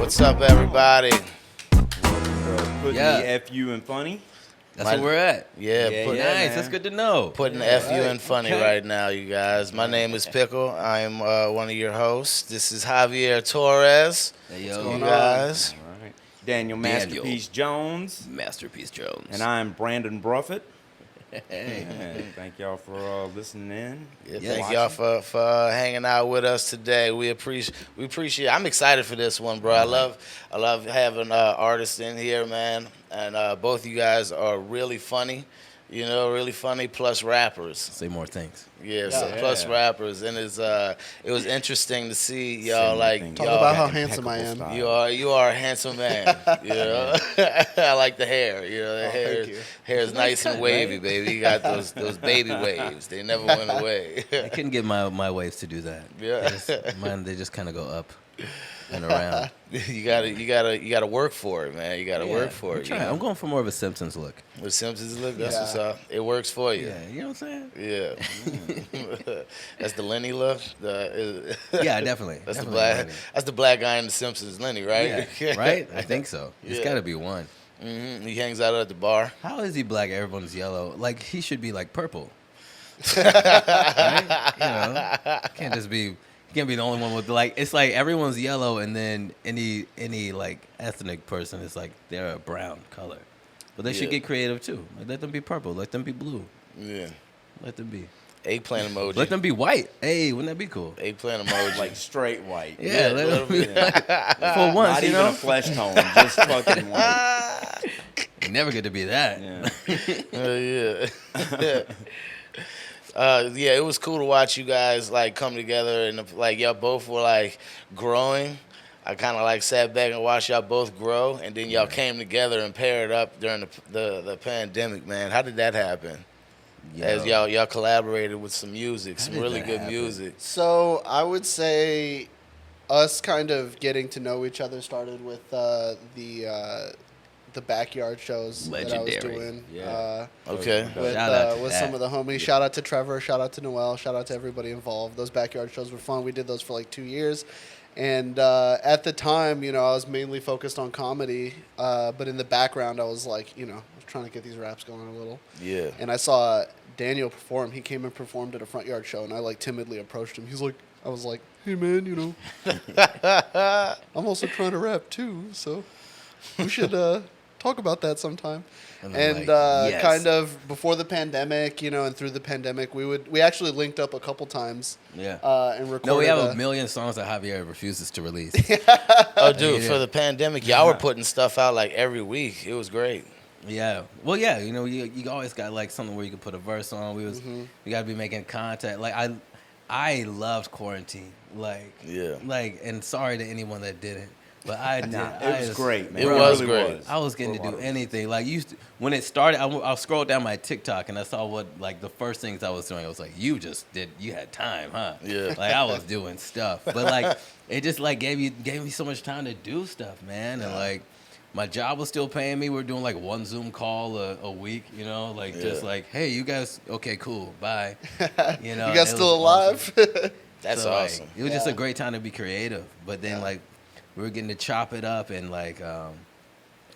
What's up, everybody? Putting the FU in funny. That's where we're at. Yeah, Nice. man. That's good to know. Putting FU in funny right now, you guys. My name is Pickle. I'm one of your hosts. This is Javier Torres. Hey, What's yo. going on, guys? All right. Daniel Masterpiece Jones. Masterpiece Jones. And I'm Brandon Bruffett. Hey. Yeah, thank y'all for listening in. Thank y'all for hanging out with us today. We appreciate. I'm excited for this one, bro. I love having artists in here, man. And both you guys are really funny. You know, really funny. Plus rappers. Say more things. Yeah, so plus rappers, and it was interesting to see y'all Talk about how handsome I am. Style. You are a handsome man. You know, I like the hair. You know, the hair is nice and wavy, baby. You got those baby waves. They never went away. I couldn't get my waves to do that. Yeah, mine they just kind of go up and around. You gotta work for it, man. You gotta work for it. I'm going for more of a Simpsons look. With Simpsons look, that's what's up. It works for you. Yeah, you know what I'm saying? Yeah. That's the Lenny look. Yeah, definitely. That's definitely the black guy in the Simpsons, Lenny, right? Yeah, right? I think so. It's got to be one. Mm-hmm. He hangs out at the bar. How is he black? Everyone's yellow. Like he should be like purple. Right? You know, can't just be. You can't be the only one with it's like everyone's yellow and then any like ethnic person is like they're a brown color. But they should get creative too. Like, let them be purple. Let them be blue. Yeah. Let them be. Eggplant emoji. Let them be white. Hey, wouldn't that be cool? Eggplant emoji. Like straight white. Yeah, let them be for once, Not you even know? a flesh tone, just fucking white. You never get to be that. Yeah. Yeah, it was cool to watch you guys like come together and like y'all both were like growing. I kind of like sat back and watched y'all both grow, and then y'all came together and paired up during the pandemic, man. How did that happen? As y'all collaborated with some music, some really good music. So I would say us kind of getting to know each other started with the backyard shows Legendary. that I was doing. Yeah. Okay. With some of the homies. Yeah. Shout out to Trevor. Shout out to Noel. Shout out to everybody involved. Those backyard shows were fun. We did those for like 2 years. And at the time, you know, I was mainly focused on comedy. But in the background, I was like, you know, I was trying to get these raps going a little. Yeah. And I saw Daniel perform. He came and performed at a front yard show, and I like timidly approached him. I was like, hey man, you know, I'm also trying to rap too, so we should talk about that sometime. And yes. Kind of before the pandemic, you know, and through the pandemic, we actually linked up a couple times. Yeah. And recorded. No, we have a million songs that Javier refuses to release. Oh, dude, for the pandemic, y'all were putting stuff out like every week. It was great. Yeah. Well, yeah. You know, you always got like something where you can put a verse on. We got to be making contact. Like I loved quarantine. And sorry to anyone that didn't. But I did. It was great, man. It was great. I was getting to do anything. Like when it started, I scrolled down my TikTok and I saw what like the first things I was doing. I was like, you had time, huh? Yeah. Like I was doing stuff, but like it just like gave me so much time to do stuff, man. And like my job was still paying me. We were doing like one Zoom call a week, you know, just like, hey, you guys, okay, cool, bye. You know, you guys still alive? Awesome. That's so, awesome. Like, it was just a great time to be creative. But then like we were getting to chop it up, and like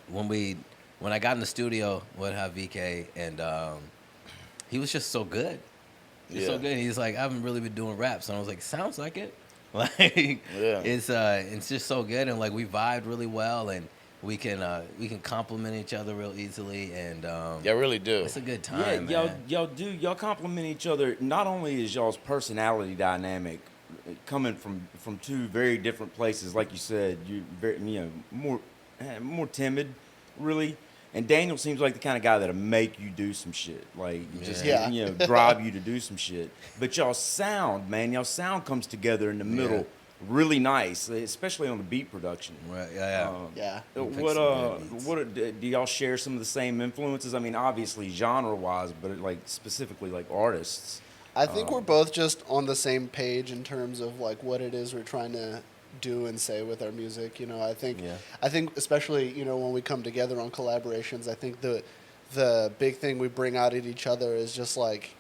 when I got in the studio with VK, and he was just so good. He's so good. He's like, I haven't really been doing raps, and I was like, sounds like it. Like it's just so good, and like we vibed really well, and we can compliment each other real easily, and y'all really do. It's a good time. Yeah, man. y'all compliment each other. Not only is y'all's personality dynamic coming from two very different places, like you said, you very more timid, really. And Daniel seems like the kind of guy that'll make you do some shit, like just drive you to do some shit. But y'all sound comes together in the middle, really nice, especially on the beat production. Right? Yeah. Do y'all share some of the same influences? I mean, obviously genre wise, but like specifically like artists. I think we're both just on the same page in terms of like what it is we're trying to do and say with our music. You know, I think especially, you know, when we come together on collaborations, I think the big thing we bring out at each other is just like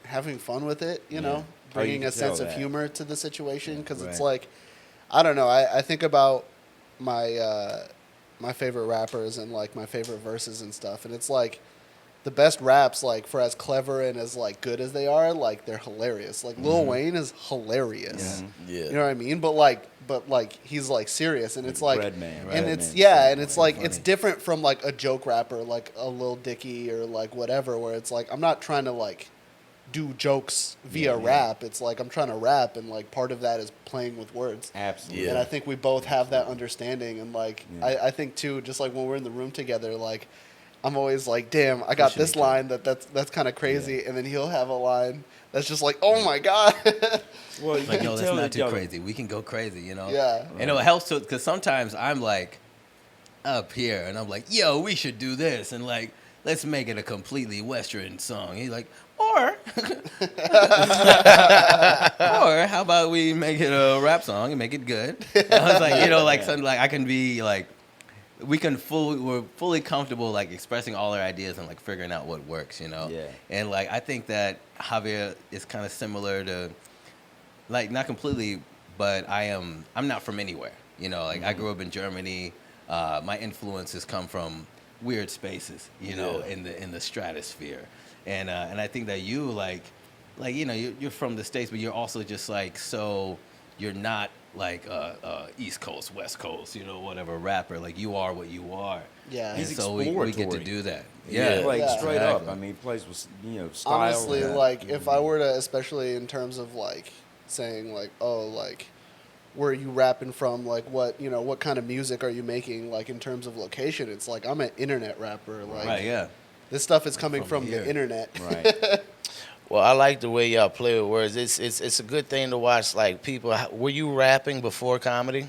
having fun with it, you know, bringing a sense of humor to the situation. Because it's like, I don't know, I think about my favorite rappers and like my favorite verses and stuff, and it's like the best raps, like for as clever and as like good as they are, like they're hilarious. Like Lil Wayne is hilarious. Yeah. You know what I mean? But like he's like serious, and it's like, Redman, and Redman's it's funny. and it's like funny. it's different from like a joke rapper, like a Lil Dicky or like whatever, where it's like I'm not trying to like do jokes via rap. It's like I'm trying to rap, and like part of that is playing with words. Absolutely. Yeah. And I think we both have that understanding, and like I think too, just like when we're in the room together, like I'm always like, damn, I got Pushing this each other. line that's kind of crazy, and then he'll have a line that's just like, oh my god. Well, you Like, can yo, that's tell not that too y'all- crazy. We can go crazy, you know? Yeah. And it helps to, because sometimes I'm like up here and I'm like, yo, we should do this. And like, let's make it a completely Western song. He's like, or how about we make it a rap song and make it good? And I was like, you know, like something like I can be like, we're fully comfortable like expressing all our ideas and like figuring out what works, you know? Yeah. And like, I think that Javier is kind of similar to, like, not completely, but I'm not from anywhere, you know? Like, I grew up in Germany. My influences come from weird spaces, you know, in the stratosphere. And I think that you like you know, you're from the States, but you're also just like, so you're not like East Coast, West Coast, you know, whatever rapper. Like, you are what you are. Yeah. And He's so we get to exploratory. do that. Yeah. Yeah. Like Yeah. straight Exactly. up. I mean, he plays with style. Honestly, and- like if I were to, especially in terms of like saying like, oh, like where are you rapping from? Like what kind of music are you making? Like in terms of location, it's like I'm an internet rapper. Like Right, yeah. this stuff is coming From from here. the internet. right. Well, I like the way y'all play with words. It's a good thing to watch. Like people, were you rapping before comedy?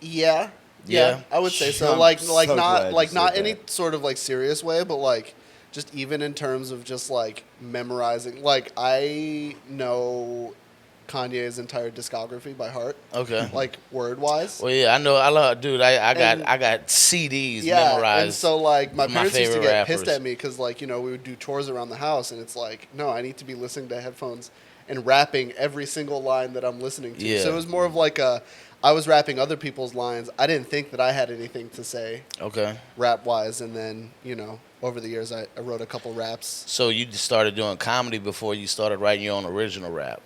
Yeah. Yeah. I would say so. I'm Like so not glad you like said not any that. sort of like serious way, but like just even in terms of just like memorizing. Like I know Kanye's entire discography by heart, Okay. like word wise. Well, yeah, I know. I love, dude. I And- got CDs Yeah, memorized. and so like my with my parents used to favorite get pissed rappers. at me because like we would do chores around the house, and it's like no, I need to be listening to headphones and rapping every single line that I'm listening to. Yeah. So it was more of like I was rapping other people's lines. I didn't think that I had anything to say Okay. rap wise, and then over the years I wrote a couple raps. So you just started doing comedy before you started writing your own original rap.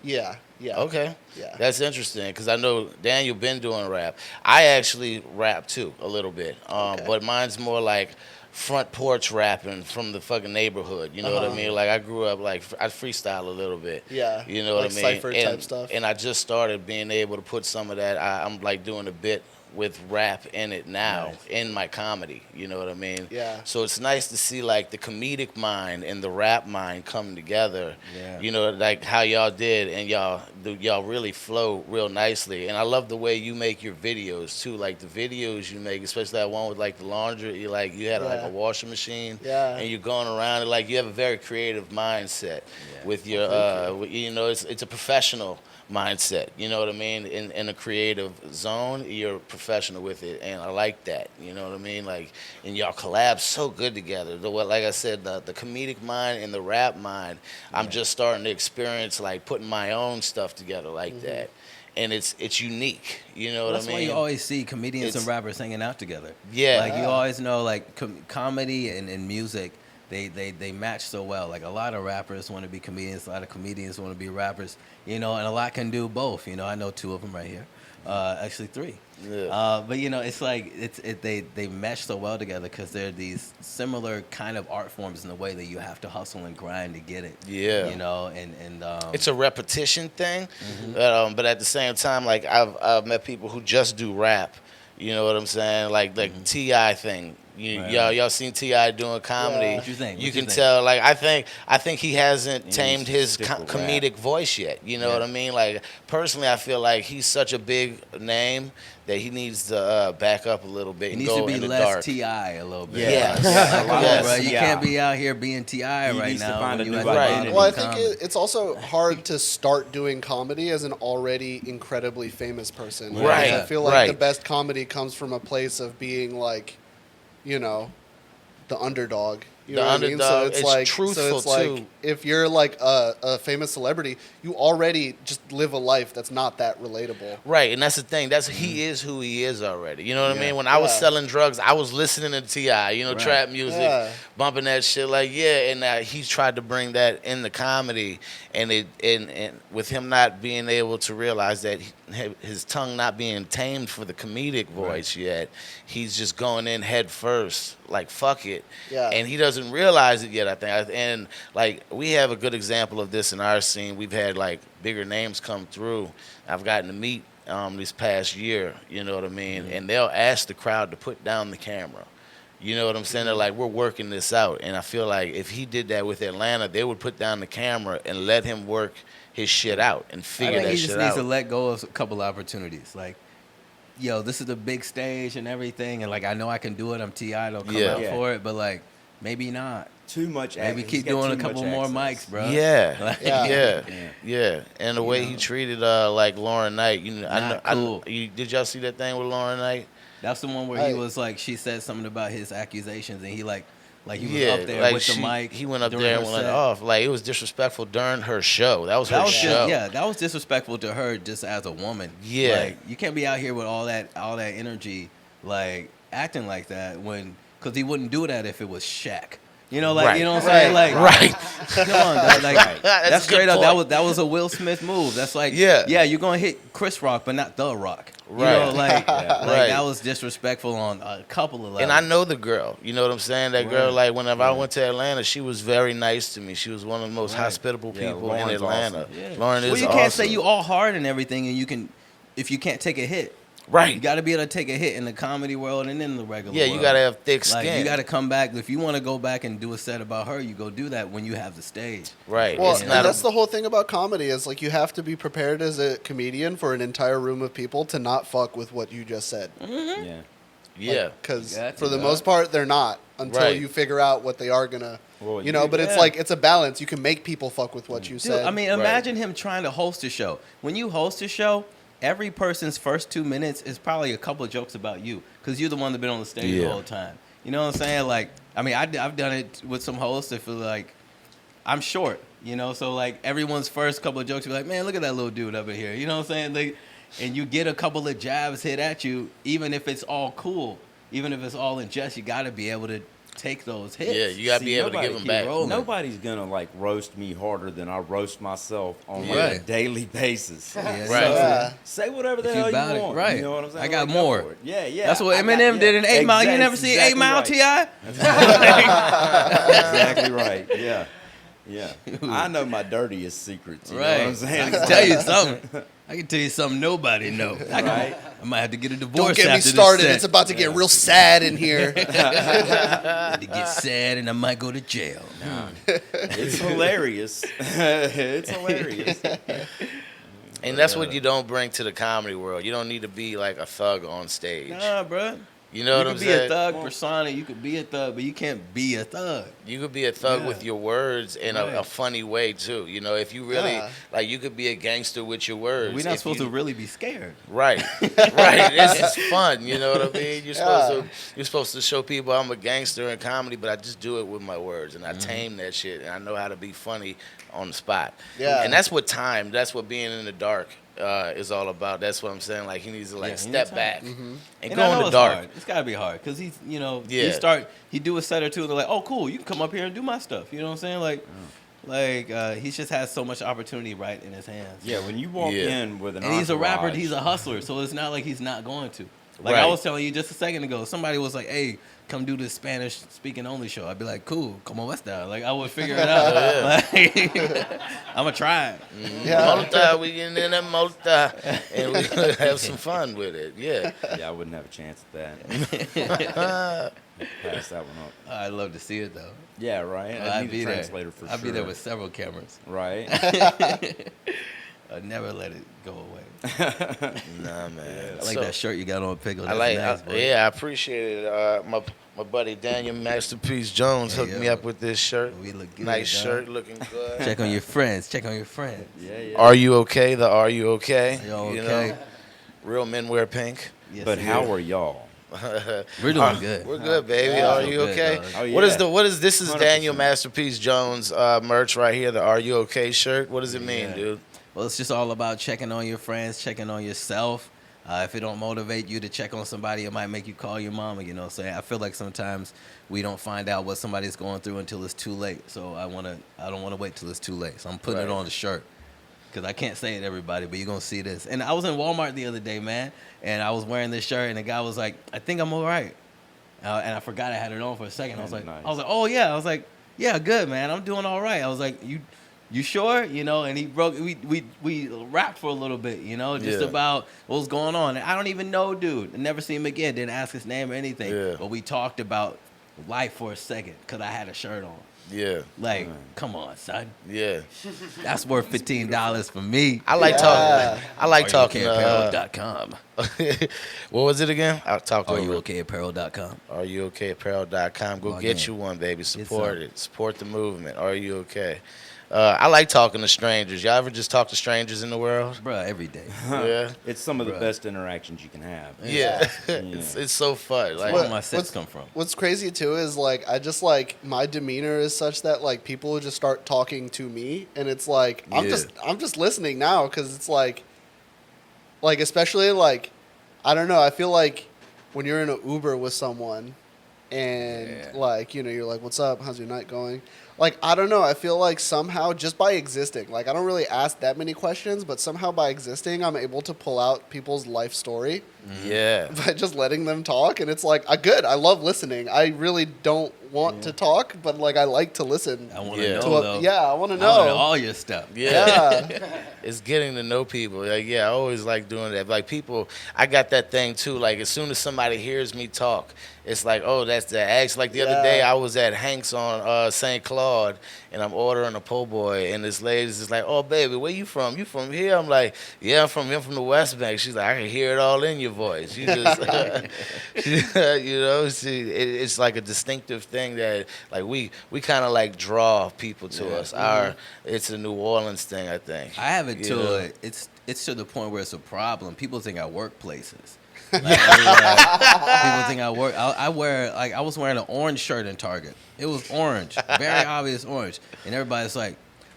Yeah. Okay. Yeah. That's interesting because I know Daniel been doing rap. I actually rap too a little bit, Okay. but mine's more like front porch rapping from the fucking neighborhood. You know what I mean? Like I grew up like I freestyle a little bit. Yeah, You know like what I mean? cypher type and, stuff. And I just started being able to put some of that. I'm like doing a bit with rap in it now Nice. in my comedy. You know what I mean? Yeah. So it's nice to see like the comedic mind and the rap mind come together. Yeah. You know, like how y'all did, and y'all really flow real nicely. And I love the way you make your videos too. Like the videos you make, especially that one with like the laundry. You had like Yeah. a washing machine. Yeah. And you're going around and like you have a very creative mindset with your it's a professional mindset. You know what I mean? In a creative zone, you're professional with it, and I like that. You know what I mean? Like, and y'all collab so good together. Like I said, the comedic mind and the rap mind. I'm just starting to experience like putting my own stuff together like that, and it's unique. You know what That's I mean? why you always see comedians It's- and rappers hanging out together. Yeah. Like, you always know, like, comedy and music, they match so well. Like, a lot of rappers want to be comedians, a lot of comedians want to be rappers, and a lot can do both. I know two of them right here. Actually, three. Yeah. But it's like they mesh so well together because they're these similar kind of art forms in the way that you have to hustle and grind to get it. Yeah. And It's a repetition thing, but at the same time, like I've met people who just do rap. You know what I'm saying? Like T.I. thing. Right. Y'all seen T.I. doing comedy? Yeah. What you think? You What you can think? tell. Like I think he hasn't needs tamed to his stick with comedic voice yet. You know what I mean? Like personally, I feel like he's such a big name that he needs to back up a little bit It and needs go to be in the less dark. T.I. a little bit. Yes. Come on, Yes. bro. You Yeah. can't be out here being T.I. He right needs to now. find when a you new at the Right. bottom Well, I of think comedy. it's also hard to start doing comedy as an already incredibly famous person. Right, I feel like right. the best comedy comes from a place of being like, the underdog. You The know what I mean? underdog, So it's like, truthful, too. if you're like a famous celebrity, you already just live a life that's not that relatable. Right, and that's the thing. He is who he is already. You know what I Yeah. mean? When I was Yeah. selling drugs, I was listening to T.I., trap music, Yeah. bumping that shit. Like, yeah, and he tried to bring that in the comedy, and with him not being able to realize that his tongue not being tamed for the comedic voice yet, he's just going in head first, like fuck it. Yeah. And he doesn't realize it yet, I think. And like we have a good example of this in our scene. We've had like bigger names come through. I've gotten to meet this past year, you know what I mean? And they'll ask the crowd to put down the camera. You know what I'm saying? They're like, we're working this out. And I feel like if he did that with Atlanta, they would put down the camera and let him work his shit out and figure I think that he shit just out. needs to let go of a couple opportunities. Like, yo, this is the big stage and everything, and like I know I can do it. I'm T.I. Don't come out Yeah. for it, but like maybe not. Too much. Maybe He's keep got doing too a couple much more access. mics, bro. Yeah, Like, yeah. And the way he treated like Lauren Knight, Not cool. Did y'all see that thing with Lauren Knight? That's the one where he was like, she said something about his accusations, and he like he was up there like with the mic. He went up during there and her went set. off. Like it was disrespectful during her show. That was That her was show. that was disrespectful to her just as a woman. Yeah. Like you can't be out here with all that energy, like acting like that because he wouldn't do that if it was Shaq. You know, like Right. you know what I'm saying? Like, Right. come on, dog. Like That's that's a good straight up. point. That was a Will Smith move. That's like, Yeah. you're gonna hit Chris Rock, but not The Rock. Right. You know, like Right. that was disrespectful on a couple of levels. And I know the girl. You know what I'm saying? That girl, like, whenever I went to Atlanta, she was very nice to me. She was one of the most hospitable Yeah, people in Lauren's Atlanta. awesome. Yeah. Lauren is well, you can't say awesome. you all hard and everything, and if you can't take a hit. Right. You got to be able to take a hit in the comedy world and in the regular Yeah, world. you got to have thick Like, skin. you got to come back. If you want to go back and do a set about her, you go do that when you have the stage. Right. Well, It's and not that's the whole thing about comedy is like you have to be prepared as a comedian for an entire room of people to not fuck with what you just said. Yeah. Yeah. Because You got for to, the dog. most part, they're not until Right. you figure out what they are gonna. Well, But it's yeah. like it's a balance. You can make people fuck with what you Dude, said. I mean, imagine him trying to host a show. When you host a show, every person's first 2 minutes is probably a couple of jokes about you because you're the one that's been on the stage the Yeah. whole time. You know what I'm saying? Like, I mean, I've done it with some hosts that feel like I'm short, so like everyone's first couple of jokes be like, man, look at that little dude up in here. You know what I'm saying? Like, and you get a couple of jabs hit at you, even if it's all cool, even if it's all in jest, you got to be able to take those hits. Yeah, you got to be able to give them keep back. rolling. Nobody's gonna like roast me harder than I roast myself on like, a Right. daily basis. Yeah, Right. so- Yeah. Say whatever the If you hell you about it, want. right. You know what I'm saying? I got Like, more. go for it. Yeah, yeah. That's what I Eminem did in 8 Mile. You never see 8 Mile, exactly T.I.? Exactly right. Yeah. Yeah. I know my dirtiest secrets. You know what I'm saying? I can tell you something. I can tell you something nobody knows. Right. I might have to get a divorce. Don't get me after started. This set. It's about to get real sad in here. I had to get sad and I might go to jail. It's hilarious. It's hilarious. And that's what you don't bring to the comedy world. You don't need to be like a thug on stage. Nah, bro. You know You what I'm could be a saying? thug persona. You could be a thug, but you can't be a thug. You could be a thug Yeah. with your words in Right. a funny way too. If you really Yeah. like, you could be a gangster with your words. We're not If supposed you- to really be scared. Right, right. This is fun. You know what I mean? You're supposed to show people I'm a gangster in comedy, but I just do it with my words and I tame that shit and I know how to be funny on the spot. Yeah. And that's what being in the dark is all about. That's what I'm saying. Like he needs to Yeah, he step needs back time. and And go I in know the it's dark. hard. It's gotta be hard because he's, Yeah. he do a set or two and they're like, oh, cool, you can come up here and do my stuff. You know what I'm saying? Like he just has so much opportunity right in his hands. Yeah, when you walk Yeah. in with an And he's a rapper, entourage- he's a hustler, so it's not like he's not going to. Like I Right. was telling you just a second ago, somebody was like, hey, come do this Spanish speaking only show. I'd be like, cool, como esta? Like I would figure it out. Like, I'm gonna try it. Multi, we get in that multi, and we have some fun with it. Yeah. Yeah, I wouldn't have a chance at that. Pass that one up. I'd love to see it though. Yeah, right. I I'd need be a there. translator for sure. I'd be there with several cameras. Right. I'd never let it go away. Nah, man. I like that shirt you got on, Pickle. I That's like, nice, bro. yeah, I appreciate it. My buddy Daniel Masterpiece Jones hooked me yo. up with this shirt. We look good. Nice dog. shirt, looking good. Check on your friends. Check on your friends. Yeah, yeah. Are you okay? Are you okay? Are y'all You okay? know, real men wear pink. Yes, But sir. how are y'all? We're doing good. We're good, baby. Yeah. Are you Good, okay? dog. Oh, What is this is 100%. Daniel Masterpiece Jones merch right here, the Are You Okay shirt. What does it mean, Yeah. dude? Well, it's just all about checking on your friends, checking on yourself. If it don't motivate you to check on somebody, it might make you call your mama. You know, so I feel like sometimes we don't find out what somebody's going through until it's too late. So I don't want to wait till it's too late. So I'm putting it on the shirt because I can't say it to everybody, but you're gonna see this. And I was in Walmart the other day, man, and I was wearing this shirt, and the guy was like, "I think I'm all right," and I forgot I had it on for a second. I was like, Nice. "Oh yeah," I was like, "Yeah, good, man. I'm doing all right." I was like, You sure? You know, and he broke. We rapped for a little bit, you know, just about what was going on. And I don't even know, dude. I never seen him again. Didn't ask his name or anything. Yeah. But we talked about life for a second because I had a shirt on. Yeah. Like, come on, son. Yeah. That's worth $15 for me. I like talking. I like talking. AreYouOkayApparel.com. What was it again? I'll talk over. AreYouOkayApparel.com. AreYouOkayApparel.com. Go Log get in. you one, baby. Support some. it. Support the movement. Are you okay? I like talking to strangers. Y'all ever just talk to strangers in the world? Bruh, every day. Yeah. It's some of the Bruh. best interactions you can have. Yeah. Yeah. It's so fun. Like, Where my sets come from. What's crazy too is like I just like my demeanor is such that like people will just start talking to me, and it's like I'm just listening now because it's like especially like I don't know, I feel like when you're in an Uber with someone and like you're like, what's up, how's your night going? Like, I don't know, I feel like somehow just by existing, like I don't really ask that many questions, but somehow by existing I'm able to pull out people's life story yeah. by just letting them talk. And it's like I love listening. I really don't want to talk, but like I like to listen. I want to Yeah. know, to though. I want to I know. want to know all your stuff. Yeah. It's getting to know people. Like, yeah, I always like doing that. Like, people, I got that thing too. Like, as soon as somebody hears me talk, it's like, oh, that's the ex. Like, the other day, I was at Hank's on St. Claude, and I'm ordering a po' boy, and this lady's just like, oh, baby, where you from? You from here? I'm like, yeah, I'm from the West Bank. She's like, I can hear it all in your voice. You just, it's like a distinctive thing that, like, we kind of, like, draw people to us. It's a New Orleans thing, I think. I have it to it's to the point where it's a problem. People think I work places. Like, people think I work. I wear like I was wearing an orange shirt in Target. It was orange, very obvious orange, and everybody's like,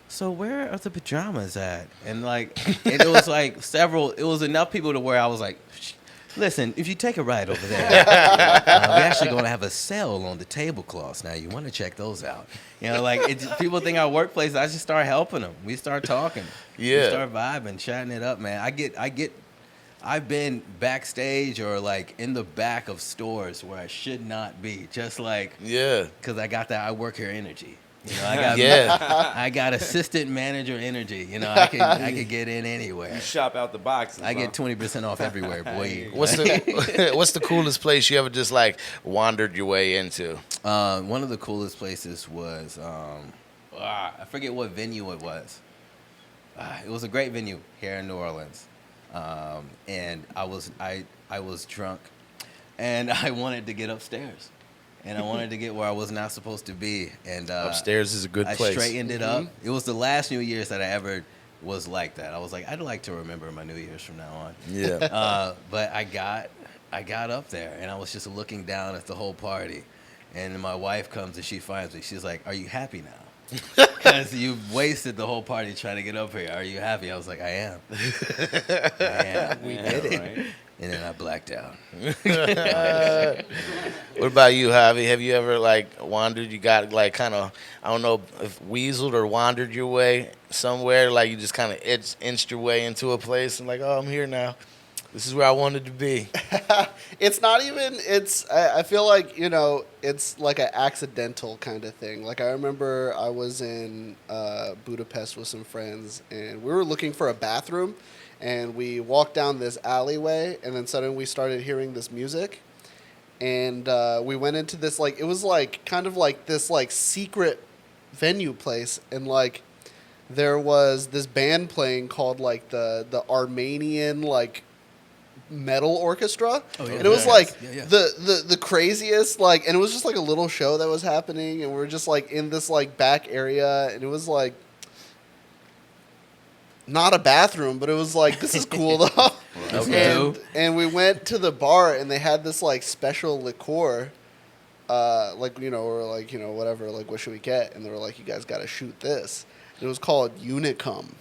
"So where are the pajamas at?" And like, and it was like several. It was enough people to where I was like, listen, if you take a ride over there, we're actually going to have a sale on the tablecloths. Now, you want to check those out. You know, like, people think our workplace, I just start helping them. We start talking. Yeah. We start vibing, chatting it up, man. I've been backstage or, like, in the back of stores where I should not be. Just, like, because I got that I work here energy. You know, I got assistant manager energy. You know, I can get in anywhere. You shop out the boxes. I get 20% off everywhere, boy. What's the coolest place you ever just like wandered your way into? One of the coolest places was I forget what venue it was. It was a great venue here in New Orleans, and I was drunk, and I wanted to get upstairs. And I wanted to get where I was not supposed to be. And upstairs is a good place. I straightened it up. It was the last New Year's that I ever was like that. I was like, I'd like to remember my New Year's from now on. Yeah. But I got up there, and I was just looking down at the whole party. And my wife comes, and she finds me. She's like, are you happy now? Because you wasted the whole party trying to get up here. Are you happy? I was like, I am. I am. We did it. Right? And then I blacked out. What about you, Javi? Have you ever like wandered? You got like kind of, I don't know, if weaseled or wandered your way somewhere? Like you just kind of inched your way into a place and like, oh, I'm here now. This is where I wanted to be. It's not even. I feel like it's like an accidental kind of thing. Like I remember I was in Budapest with some friends, and we were looking for a bathroom. And we walked down this alleyway, and then suddenly we started hearing this music. And we went into this, like, it was, like, kind of like this, like, secret venue place. And, like, there was this band playing called, like, the Armenian, like, metal orchestra. Oh, yeah. And it was, like, the craziest, like, and it was just, like, a little show that was happening. And we were just, like, in this, like, back area. And it was, like, not a bathroom, but it was like, this is cool though. And we went to the bar, and they had this like special liqueur. Like, you know, or like, you know, whatever, like, what should we get? And they were like, you guys got to shoot this. It was called Unicum.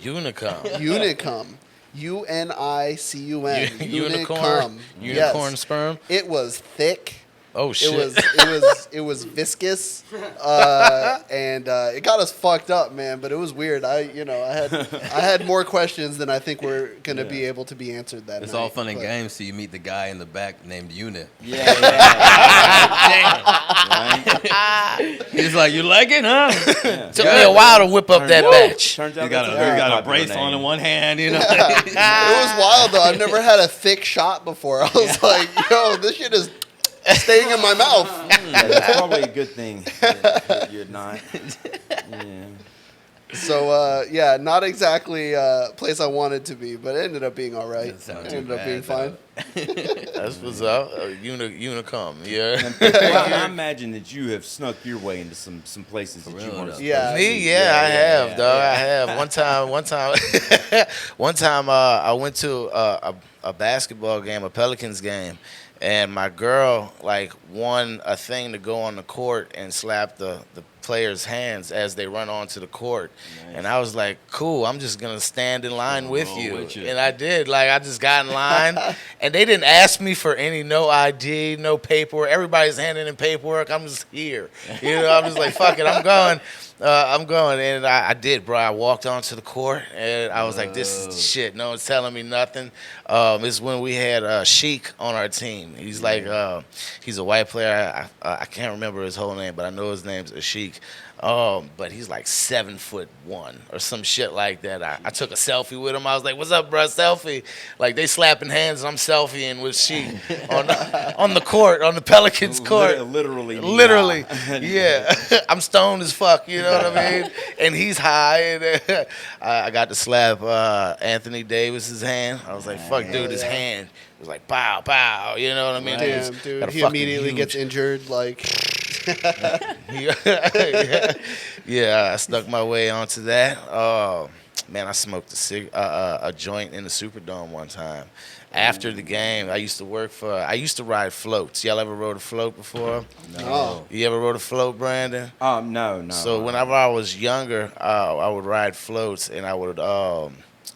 Unicum. UNICUM. Unicorn? Unicorn sperm? It was thick. Oh shit! It was viscous, and it got us fucked up, man. But it was weird. I had more questions than I think were gonna be able to be answered that night. It's all fun and games till you meet the guy in the back named Unit. Yeah. He's like, "You like it, huh?" Took me a while to whip up that batch. Turns out You got a brace on in one hand, you know. It was wild though. I've never had a thick shot before. I was like, yo, this shit is staying in my mouth. Yeah, that's probably a good thing that you're not. Yeah. So, not exactly a place I wanted to be, but it ended up being all right. It ended up being fine. That's what's up. Unicum, yeah. Well, I imagine that you have snuck your way into some places that you want to. Yeah. Me, I have, dog. I have. One time, I went to a basketball game, a Pelicans game. And my girl, like, won a thing to go on the court and slap the players' hands as they run onto the court. Nice. And I was like, cool, I'm just going to stand in line with you. And I did. Like, I just got in line. And they didn't ask me for no ID, no paperwork. Everybody's handing in paperwork. I'm just here. You know, I'm just like, fuck it, I'm going. And I did, bro. I walked onto the court, and I was like, this is shit. No one's telling me nothing. It's when we had Sheik on our team. He's like, he's a white player. I can't remember his whole name, but I know his name's Sheik. But he's like 7'1" or some shit like that. I took a selfie with him. I was like, "What's up, bro? Selfie." Like they slapping hands, and I'm selfieing with Sheik on the court, on the Pelicans court. Literally. Yeah. I'm stoned as fuck. You know what I mean? And he's high, and I got to slap Anthony Davis's hand. I was like, "Fuck, dude, his hand." It was like, "Pow, pow." You know what I mean? Damn, dude. He immediately gets injured, like. Yeah, I stuck my way onto that. Oh man, I smoked a joint in the Superdome one time. After the game, I used to ride floats. Y'all ever rode a float before? No. You ever rode a float, Brandon? No. So whenever I was younger, I would ride floats, and I would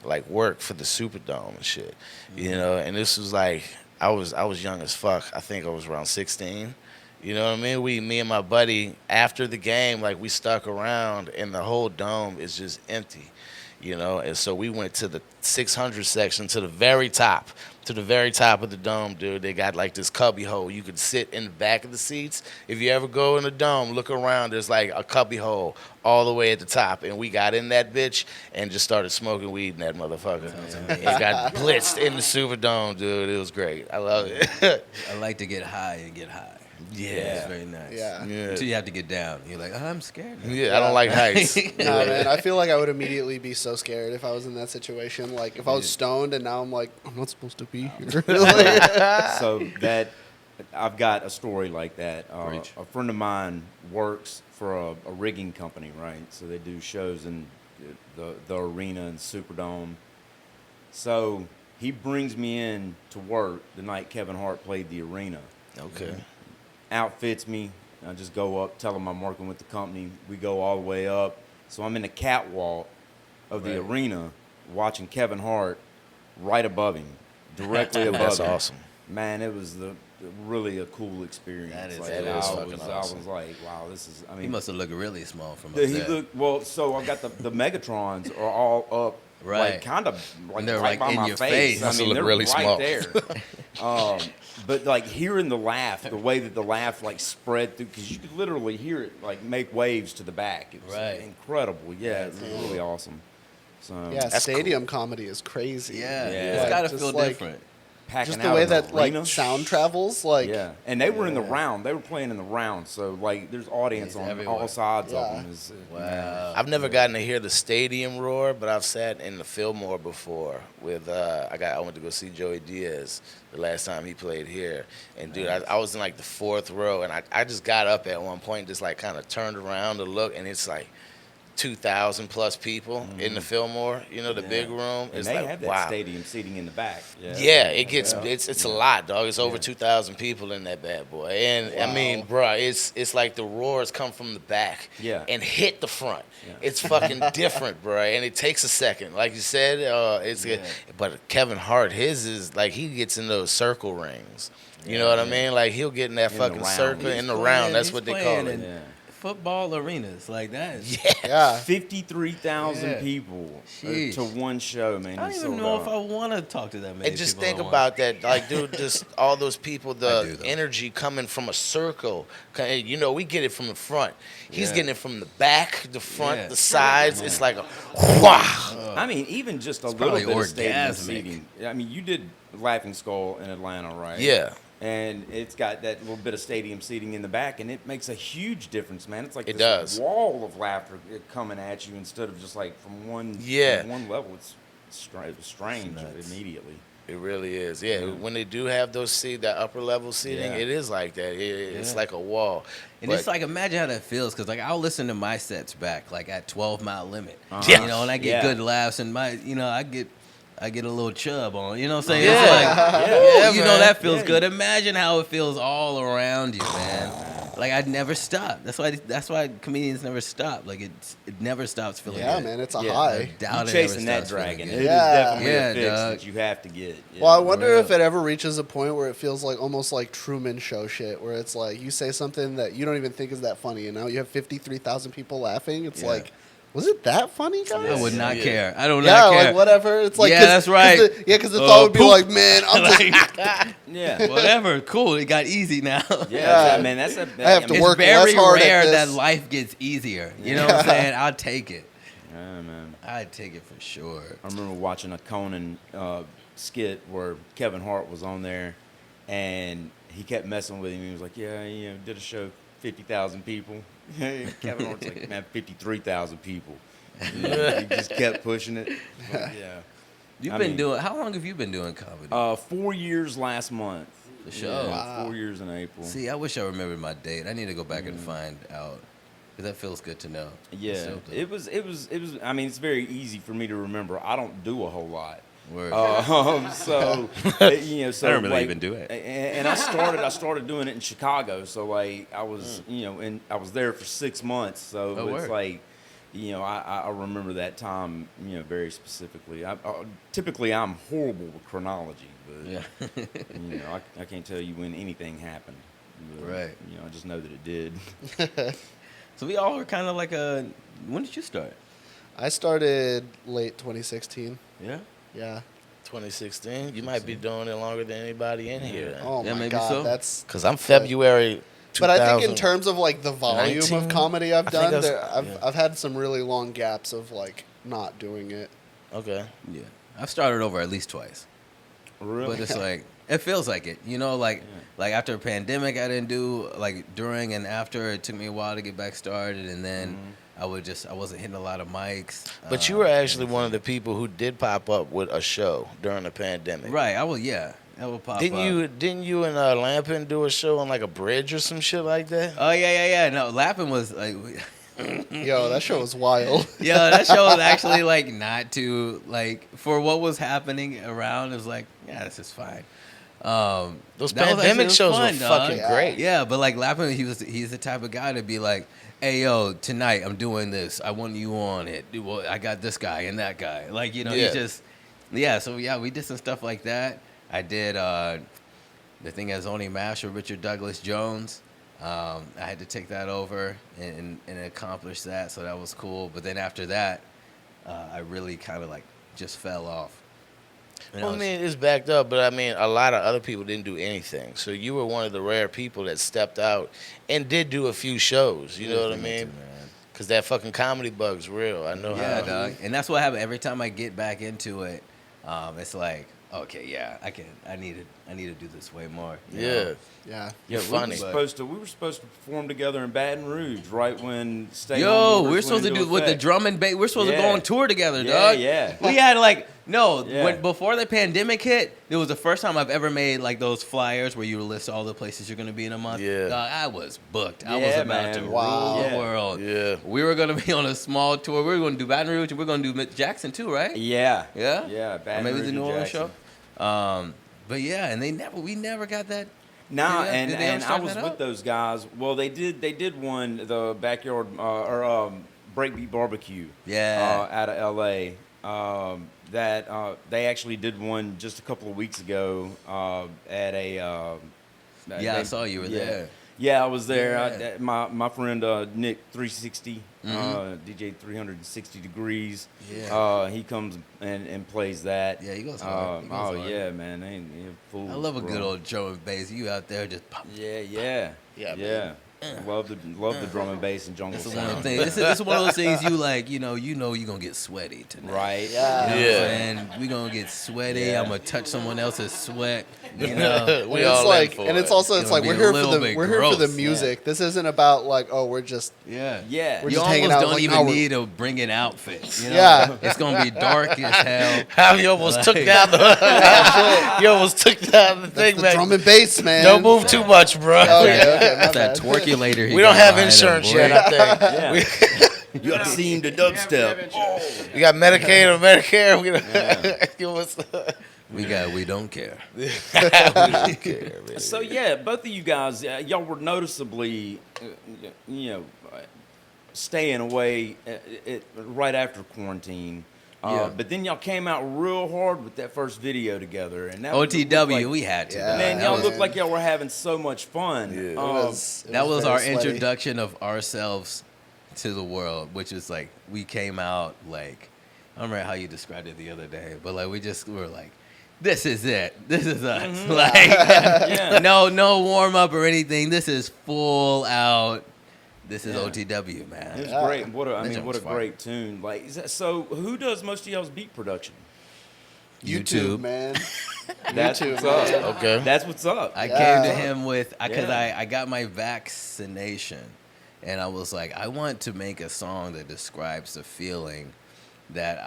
like work for the Superdome and shit. You know, and this was like I was young as fuck. I think I was around 16. You know what I mean? Me and my buddy, after the game, like, we stuck around, and the whole dome is just empty, you know? And so we went to the 600 section, to the very top of the dome, dude. They got, like, this cubby hole. You could sit in the back of the seats. If you ever go in the dome, look around, there's, like, a cubby hole all the way at the top. And we got in that bitch and just started smoking weed in that motherfucker. And got blitzed in the Superdome, dude. It was great. I love it. I like to get high and get high. Yeah. It's very nice. Yeah. Until you have to get down. You're like, I'm scared. Yeah, I don't like heights. Nah, man, I feel like I would immediately be so scared if I was in that situation. Like, if I was stoned and now I'm like, I'm not supposed to be here. So I've got a story like that. A friend of mine works for a rigging company, right? So they do shows in the arena and Superdome. So he brings me in to work the night Kevin Hart played the arena. Okay. Outfits me. I just go up, tell him I'm working with the company. We go all the way up. So I'm in the catwalk of the arena watching Kevin Hart right above him, directly above him. That's awesome. Man, it was really a cool experience. I was like, wow, this is, I mean. He must have looked really small from up He there. looked, well, so I got the Megatrons are all up, like kind of like they're right like by in my your face. face. I mean, look they're really right small. there. But like hearing the laugh, the way that the laugh like spread through, because you could literally hear it like make waves to the back. It was incredible. Yeah, it was really awesome. So yeah, stadium comedy is crazy. Yeah. Like, It's got to feel different. Just the way that like sound travels, like and they were in the round. They were playing in the round, so like there's audience on everywhere. all sides of them. Wow. I've never gotten to hear the stadium roar, but I've sat in the Fillmore before with I went to go see Joey Diaz the last time he played here, and dude, I was in like the fourth row, and I just got up at one point, just like kind of turned around to look, and it's like 2,000 plus people in the Fillmore, the big room. And it's they like, have that wow. stadium seating in the back. Yeah, it gets it's a lot, dog. It's over 2,000 people in that bad boy, and I mean, bruh, it's like the roars come from the back, and hit the front. Yeah. It's fucking different, bruh, and it takes a second, like you said. But Kevin Hart, his is like he gets in those circle rings. You know what I mean? Like he'll get in that fucking circle in the round. That's what they call it. Football arenas like that. Yeah. 53,000 people to one show, man. I don't even know if I want to talk to that many. And just think about that, like, dude, just all those people, the energy coming from a circle. We get it from the front. He's getting it from the back, the front, the sides. It's like a wow. I mean, even just a little bit of stadium seating. I mean, you did Laughing Skull in Atlanta, right? Yeah. And it's got that little bit of stadium seating in the back, and it makes a huge difference, man. It's like this wall of laughter coming at you instead of just like from one level. It's strange immediately. It really is. Yeah. When they do have that upper level seating, it is like that. It's like a wall. And it's like, imagine how that feels, because like I'll listen to my sets back, like at 12 Mile Limit, and I get good laughs, and I get a little chub on, you know what I'm saying? Yeah. It's like, that feels good. Imagine how it feels all around you, man. Like, I'd never stop. That's why comedians never stop. Like, it never stops feeling good. Yeah, man, it's a high. You're chasing that dragon. It is definitely a fix that you have to get. Yeah. Well, I wonder if it ever reaches a point where it feels like almost like Truman Show shit, where it's like you say something that you don't even think is that funny, and now you have 53,000 people laughing. It's like, was it that funny, guys? I would not care. I don't not care. Like whatever. It's like, that's right. Because the thought would be like, man, I'm just whatever. Cool. It got easy now. Man. I have to work less hard. It's very rare at this. that life gets easier. You know what I'm saying? I'll take it. Yeah, man. I'd take it for sure. I remember watching a Conan skit where Kevin Hart was on there, and he kept messing with him. He was like, did a show, 50,000 people. Kevin Hart's like, man, 53,000 people. He just kept pushing it. But, How long have you been doing comedy? 4 years last month. The show. Yeah, 4 years in April. See, I wish I remembered my date. I need to go back and find out. Because that feels good to know. Yeah, it was. I mean, it's very easy for me to remember. I don't do a whole lot. Word. So I don't really even do it. And I started doing it in Chicago. So like I was, and I was there for 6 months. So it's like, I remember that time, very specifically. Typically, I'm horrible with chronology, but I can't tell you when anything happened. But, right. I just know that it did. So we all were kind of like when did you start? I started late 2016. Yeah. Yeah. 2016. You might be doing it longer than anybody in here. Oh my maybe God, so. that's because I'm February. But I think in terms of like the volume 19? of comedy I've done, that's- I've had some really long gaps of like not doing it. Okay. Yeah. I've started over at least twice. Really? But it's like, it feels like it. Like after a pandemic, I didn't do, like during and after, it took me a while to get back started. And then I wasn't hitting a lot of mics. But you were actually one of the people who did pop up with a show during the pandemic. Right. That will pop up. Didn't you and Lampin do a show on like a bridge or some shit like that? Oh, yeah. No, Lappin was like... Yo, that show was wild. Yeah, that show was actually like not too, like, for what was happening around, it was like, yeah, this is fine. Those pandemic shows fun, were dog. fucking great. Yeah, but like Lappin, he's the type of guy to be like, hey, yo, tonight I'm doing this. I want you on it. Well, I got this guy and that guy. Like, he just, so we did some stuff like that. I did the thing as Only Mash with Richard Douglas Jones. I had to take that over and accomplish that, so that was cool. But then after that, I really kind of like just fell off. Well, I mean, it's backed up, but I mean, a lot of other people didn't do anything. So you were one of the rare people that stepped out and did do a few shows. You know what I mean? Because that fucking comedy bug's real. I know how. Yeah, dog. And that's what happened. Every time I get back into it, it's like, okay, yeah, I need to do this way more. You know? Yeah. You're funny. We were supposed to perform together in Baton Rouge right when we're supposed to do with the drum and bass. We're supposed to go on tour together, dog. Yeah. We had like No, Yeah. before the pandemic hit, it was the first time I've ever made like those flyers where you list all the places you're going to be in a month. Yeah. Dog, I was booked. I Yeah, was about man. to Wow. rule Yeah. the world. Yeah. We were going to be on a small tour. We were going to do Baton Rouge and we are going to do Jackson too, right? Yeah. Yeah? Yeah. Or Baton maybe Rouge the New and Orleans Jackson. show. But yeah, and we never got that. Nah, Did and they ever I start was that with up? those guys. Well, they did one, the backyard breakbeat barbecue. Yeah. Out of L.A. That they actually did one just a couple of weeks ago at a. Yeah, I saw you were yeah. there. Yeah, I was there. Yeah. My friend Nick 360, DJ 360 Degrees. Yeah. He comes and plays that. Yeah, he goes hard. He goes hard. Yeah, man. They full. I love a good bro. old drum and bass. You out there just pop. Yeah. Yeah, Yeah. Love the drum and bass and jungle It's one of those sound. things. It's one of those things you like. You know you're gonna get sweaty tonight. Right. Yeah. You know what I'm Yeah. saying? We gonna get sweaty. Yeah. I'm gonna touch someone else's sweat. You know. We And all it's like, in for and it's it. also, It's it's gonna like be we're a here for little the bit we're here for the gross. music. This isn't about like, oh, we're just Yeah. Yeah. We're You just hanging almost out, don't like, even no, we're- need to bring an outfit. You know? Yeah. It's gonna be dark as hell. How you almost took down the you almost took down the thing, the man. drum and bass, man. Don't move too much, bro. Okay, my That's that bad. twerculator. he We don't got have behind him, insurance boy. yet, I think. Yeah. You got to see him to dubstep. You got Medicaid or Medicare? We don't give us. We don't care. We don't care, man. So yeah, both of you guys, y'all were noticeably, staying away right after quarantine. Yeah. But then y'all came out real hard with that first video together, and that looked OTW, like- we had to. Yeah. Man, That y'all was- looked like y'all were having so much fun. Yeah. That was very our sweaty. introduction of ourselves to the world, which is like we came out like I don't remember how you described it the other day, but like we were like, this is it, this is us, like Yeah. no warm up or anything. This is full out. This is Yeah. OTW, It man. was Yeah. great. What a That what a jump's fire. great tune. Like, so who does most of y'all's beat production? YouTube, man. That's YouTube, what's up. man. Okay. That's what's up. I Yeah. came to him with because Yeah. I got my vaccination, and I was like, I want to make a song that describes the feeling that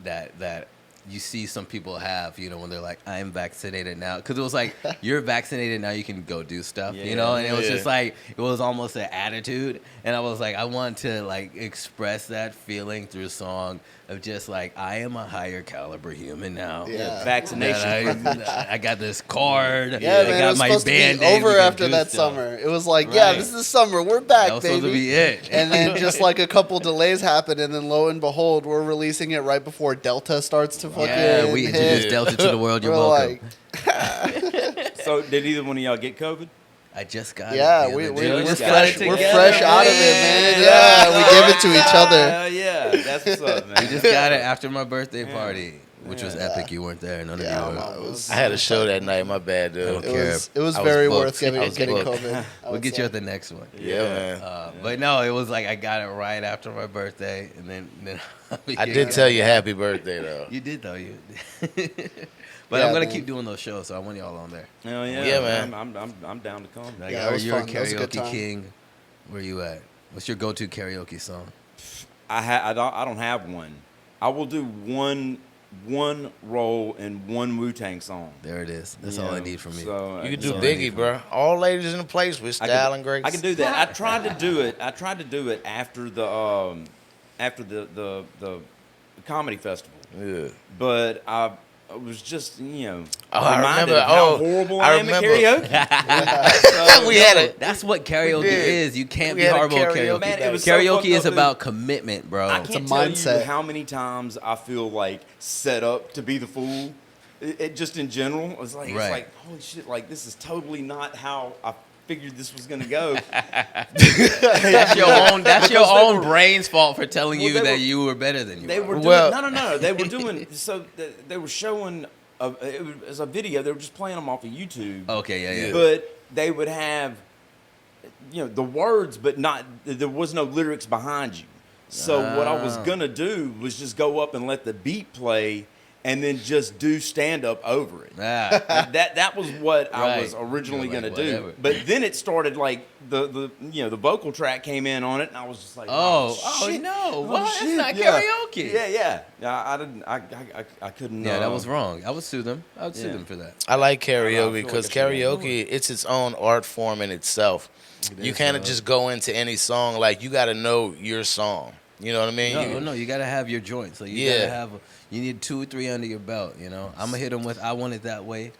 that you see some people have, you know, when they're like, I'm vaccinated now. Because it was like, you're vaccinated now, you can go do stuff, you know? And it was Yeah. just like, it was almost an attitude. And I was like, I want to like express that feeling through a song of just like, I am a higher caliber human now. Yeah. Vaccination. That I got this card. Yeah, I man, it got was my supposed to be Band-Aid, we over can after do that stuff. summer. It was like, yeah, Right. this is the summer. We're back, That was baby. supposed to be it. And then just like a couple delays happened, and then lo and behold, we're releasing it right before Delta starts to fucking Yeah, we hit. introduced Delta to the world. You're We're welcome. like, So did either one of y'all get COVID? I just got yeah, it. the we, other we, day. we're just got fresh. it We're together, fresh out of it, man. Yeah, we give it to each other. Hell yeah, that's what's up, man. We just got it after my birthday Yeah. party, which was Yeah. epic. You weren't there. None Yeah, of you were. it was. I had a show that night. My bad, dude. I don't It care. was I was very booked. worth getting I was getting booked. COVID. I We'll would get say. you at the next one. Yeah, man. But no, it was like I got it right after my birthday, and then I did tell you happy birthday though. You did though. You. But Yeah, I'm gonna man. keep doing those shows, so I want y'all on there. Hell yeah, Yeah, man. I'm down to come. Like, Yeah, it was you're fun. a That was a good karaoke time. king. Where you at? What's your go-to karaoke song? I don't have one. I will do one role in one Wu-Tang song. There it is. That's You all I know, need from you. so, You can That's do all I need Biggie, from bro. All ladies in the place with I style can- and grace. I can do that. I tried to do it. After the comedy festival, Yeah. but I was just Oh, I reminded remember. of how Oh, horrible I I am at remember. karaoke. So, We had it. That's what karaoke did. is. You can't We be had a horrible at karaoke karaoke. Man, it was so Karaoke fucked is up, dude. about commitment, bro. I It's can't a tell mindset. you how many times I feel like set up to be the fool. It just in general, it's Right. like holy shit, like this is totally not how I figured this was gonna go. That's your own. That's your Because they own were- brain's fault for telling Well, you they that were- you were better than you. They are. were doing Well- no. They were doing so. They were showing it was a video. They were just playing them off of YouTube. Okay, yeah. But they would have, the words, but not. There was no lyrics behind you. So what I was gonna do was just go up and let the beat play, and then just do stand up over it. That was what I was originally going to do. But then it started like the vocal track came in on it, and I was just like, oh shit. No, what? Shit. It's not karaoke. Yeah. I couldn't. Yeah, that was wrong. I would sue them. I would sue them for that. I like karaoke because karaoke, it's its own art form in itself. You can't just go into any song. Like, you got to know your song. You know what I mean? No, you got to have your joint. So you got to have, you need 2 or 3 under your belt, you know? I'm going to hit them with I Want It That Way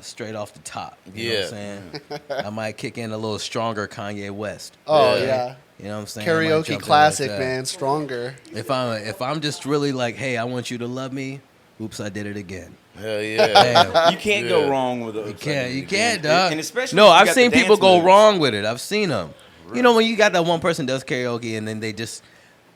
straight off the top. You know what I'm saying? I might kick in a little stronger Kanye West. Oh, yeah. You know what I'm saying? Karaoke classic, man. Stronger. If I'm just really like, hey, I want you to love me, oops, I did it again. Hell yeah. You can't go wrong with it. You can't, dog. And especially I've seen people go wrong with it. I've seen them. Really? You know, when you got that one person does karaoke and then they just,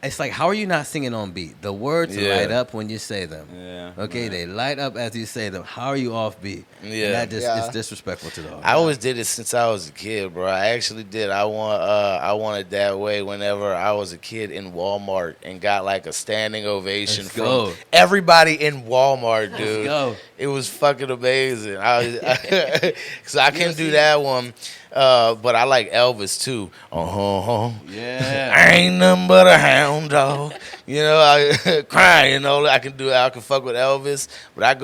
it's like, how are you not singing on beat? The words light up when you say them. Yeah. Okay, they light up as you say them. How are you off beat? Yeah. And that just it's disrespectful to the audience. I always did it since I was a kid, bro. I actually did. I want it that way whenever I was a kid in Walmart and got like a standing ovation from everybody in Walmart, dude. Let's go. It was fucking amazing. Cause I can do that one. But I like Elvis too. Yeah. I ain't nothing but a hound dog. You know, I crying. You know, I can fuck with Elvis, but I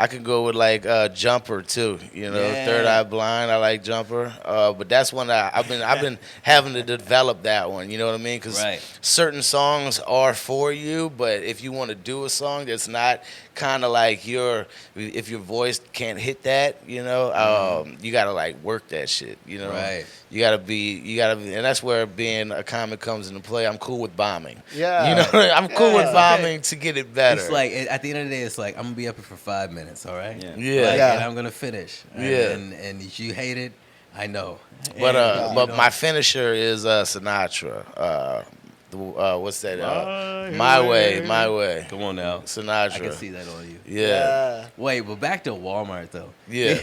could go with like Jumper too. You know, Third Eye Blind. I like Jumper. But that's one I've been having to develop that one. You know what I mean? Because certain songs are for you, but if you want to do a song that's not kind of like if your voice can't hit that, you know, you gotta like work that shit. You know, you gotta be, and that's where being a comic comes into play. I'm cool with bombing. Yeah, you know, I'm cool with bombing to get it better. It's like at the end of the day, it's like I'm gonna be up here for 5 minutes. All right. Yeah. And I'm gonna finish. And you hate it, I know. But my finisher is Sinatra. What's that? My Way. Come on now, Sinatra. I can see that on you. Yeah. Wait, but back to Walmart though. Yeah.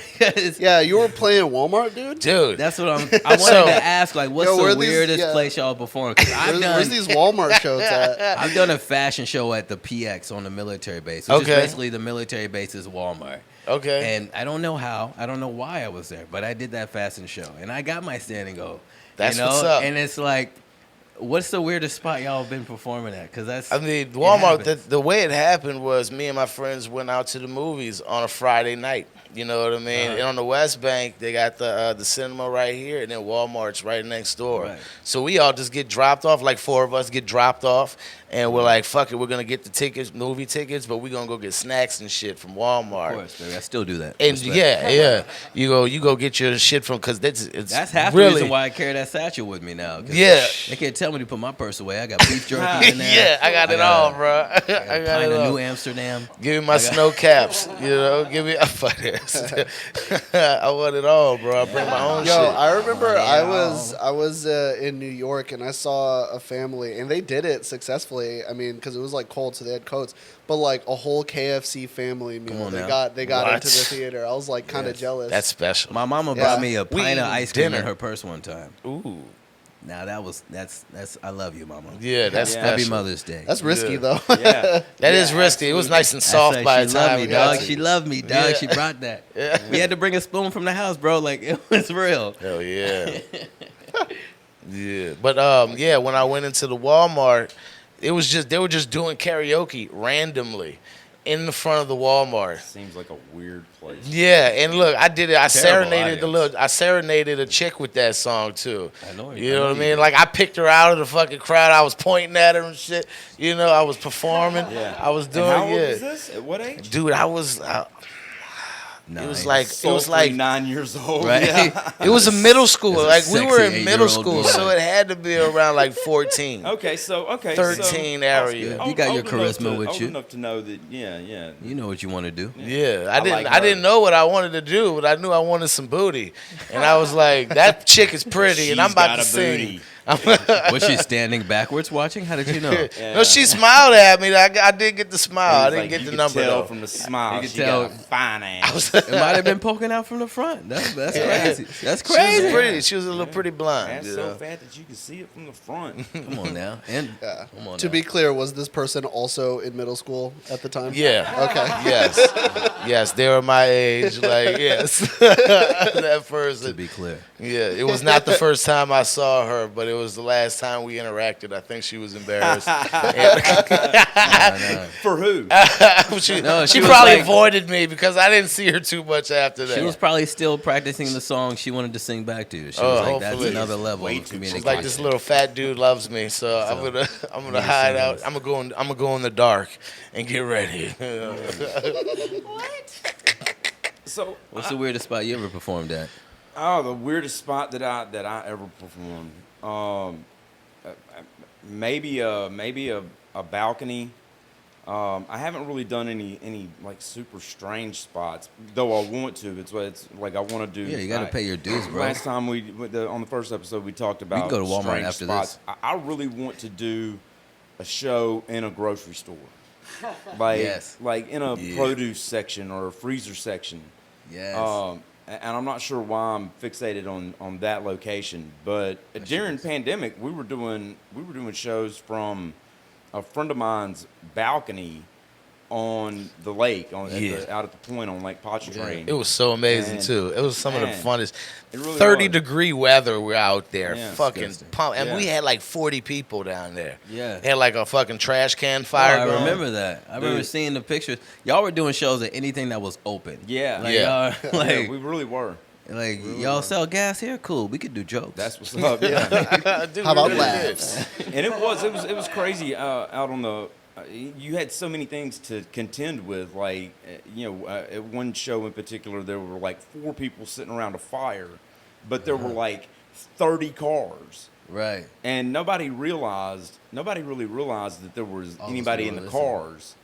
Yeah, you were playing Walmart, dude. That's what I wanted to ask. Like, what's the weirdest place y'all perform? Where's these Walmart shows at? I've done a fashion show at the PX on the military base, which is basically the military base's Walmart. Okay. And I don't know how, I don't know why I was there, but I did that fashion show, and I got my standing O. That's what's up. And it's like, what's the weirdest spot y'all been performing at? Because that's, I mean, Walmart. The way it happened was me and my friends went out to the movies on a Friday night. You know what I mean? And on the West Bank, they got the cinema right here, and then Walmart's right next door. Right. So we all just get dropped off. Like 4 of us get dropped off, and we're like, "Fuck it, we're gonna get the tickets, movie tickets, but we're gonna go get snacks and shit from Walmart." Of course, baby. I still do that. And you go get your shit from, because that's half the reason why I carry that satchel with me now. Yeah, they can't tell me to put my purse away. I got beef jerky in there. Yeah, I got it all, bro. I got it all. New Amsterdam. Give me my snow caps. You know, give me. I want it all, bro. I bring my own shit. I remember I was in New York, and I saw a family, and they did it successfully. I mean, because it was like cold, so they had coats. But like a whole KFC family meal, they got into the theater. I was like kind of jealous. That's special. My mama brought me a pint of ice cream in her purse one time. Ooh. Now that's I love you, mama. Yeah, that's special. Happy Mother's Day. That's risky though. Yeah, that is risky. It was nice and soft by the time we got it. She loved me, dog. Yeah. She brought that. Yeah. We had to bring a spoon from the house, bro. Like, it was real. Hell yeah. Yeah, but when I went into the Walmart, they were just doing karaoke randomly in the front of the Walmart. Seems like a weird place. Yeah, and look, I did it. I serenaded a chick with that song too. I know. You know what I mean? Like, I picked her out of the fucking crowd. I was pointing at her and shit. You know, I was performing. Yeah. I was doing. And how old is this? At what age? Dude, I was. It was like 9 years old. Right? Yeah. It was a middle school. Like, we were in middle school, so it had to be around like 14. Okay. 13 area. You got your charisma with you. Old enough to know that. Yeah. You know what you want to do. Yeah, I didn't know what I wanted to do, but I knew I wanted some booty, and I was like, that chick is pretty, and I'm about to sing. Was she standing backwards watching? How did you know? No, she smiled at me. I did get the smile. I didn't get the number tell though. from the smile. You could She tell- got a fine ass. It might have been poking out from the front. That's crazy. That's She was crazy. pretty. She was a little pretty blonde. That's You so know? fat that you can see it from the front. Come on now. And Yeah. come on To now. be clear, was this person also in middle school at the time? Yeah. Okay. Yes, they were my age. Like, yes, that To person. be clear. Yeah, it was not the first time I saw her, but it was the last time we interacted. I think she was embarrassed. Nah. For who? she No, she she was probably like- avoided me because I didn't see her too much after that. She was probably still practicing the song she wanted to sing back to you. She Oh, was like, that's hopefully. another level Way of too- communication. She's like, this little fat dude loves me, so I'm gonna hide out. I'm gonna go in the dark and get ready. So, What's the weirdest spot you ever performed at? the weirdest spot that I ever performed. Maybe a balcony. I haven't really done any like super strange spots, though I want to. It's like I want to do. Yeah, you got to pay your dues, bro. Last time on the first episode we talked about go to Walmart strange after spots. this. I really want to do a show in a grocery store, like Yes. like in a Yeah. produce section or a freezer section. Yes. And I'm not sure why I'm fixated on that location, but during pandemic we were doing shows from a friend of mine's balcony on the lake out at the point on Lake Pontchartrain. It was so amazing And- too. It was some of the man, funnest. it really 30-degree weather. We're out there, Yeah. fucking Disgusting. pump, and Yeah. we had like 40 people down there. Yeah. Had like a fucking trash can Oh, fire. I going. remember that. I remember Dude. seeing the pictures. Y'all were doing shows at anything that was open. Yeah. Like, Yeah. y'all, like, Yeah, we really were. y'all sell gas here? Cool. We could do jokes. That's what's up. Yeah. Dude, How about we really did. laughs? And it was crazy out on the. You had so many things to contend with, like at one show in particular, there were like 4 people sitting around a fire, but there were like 30 cars, right. and nobody really realized that there was All those anybody in people the listening. cars.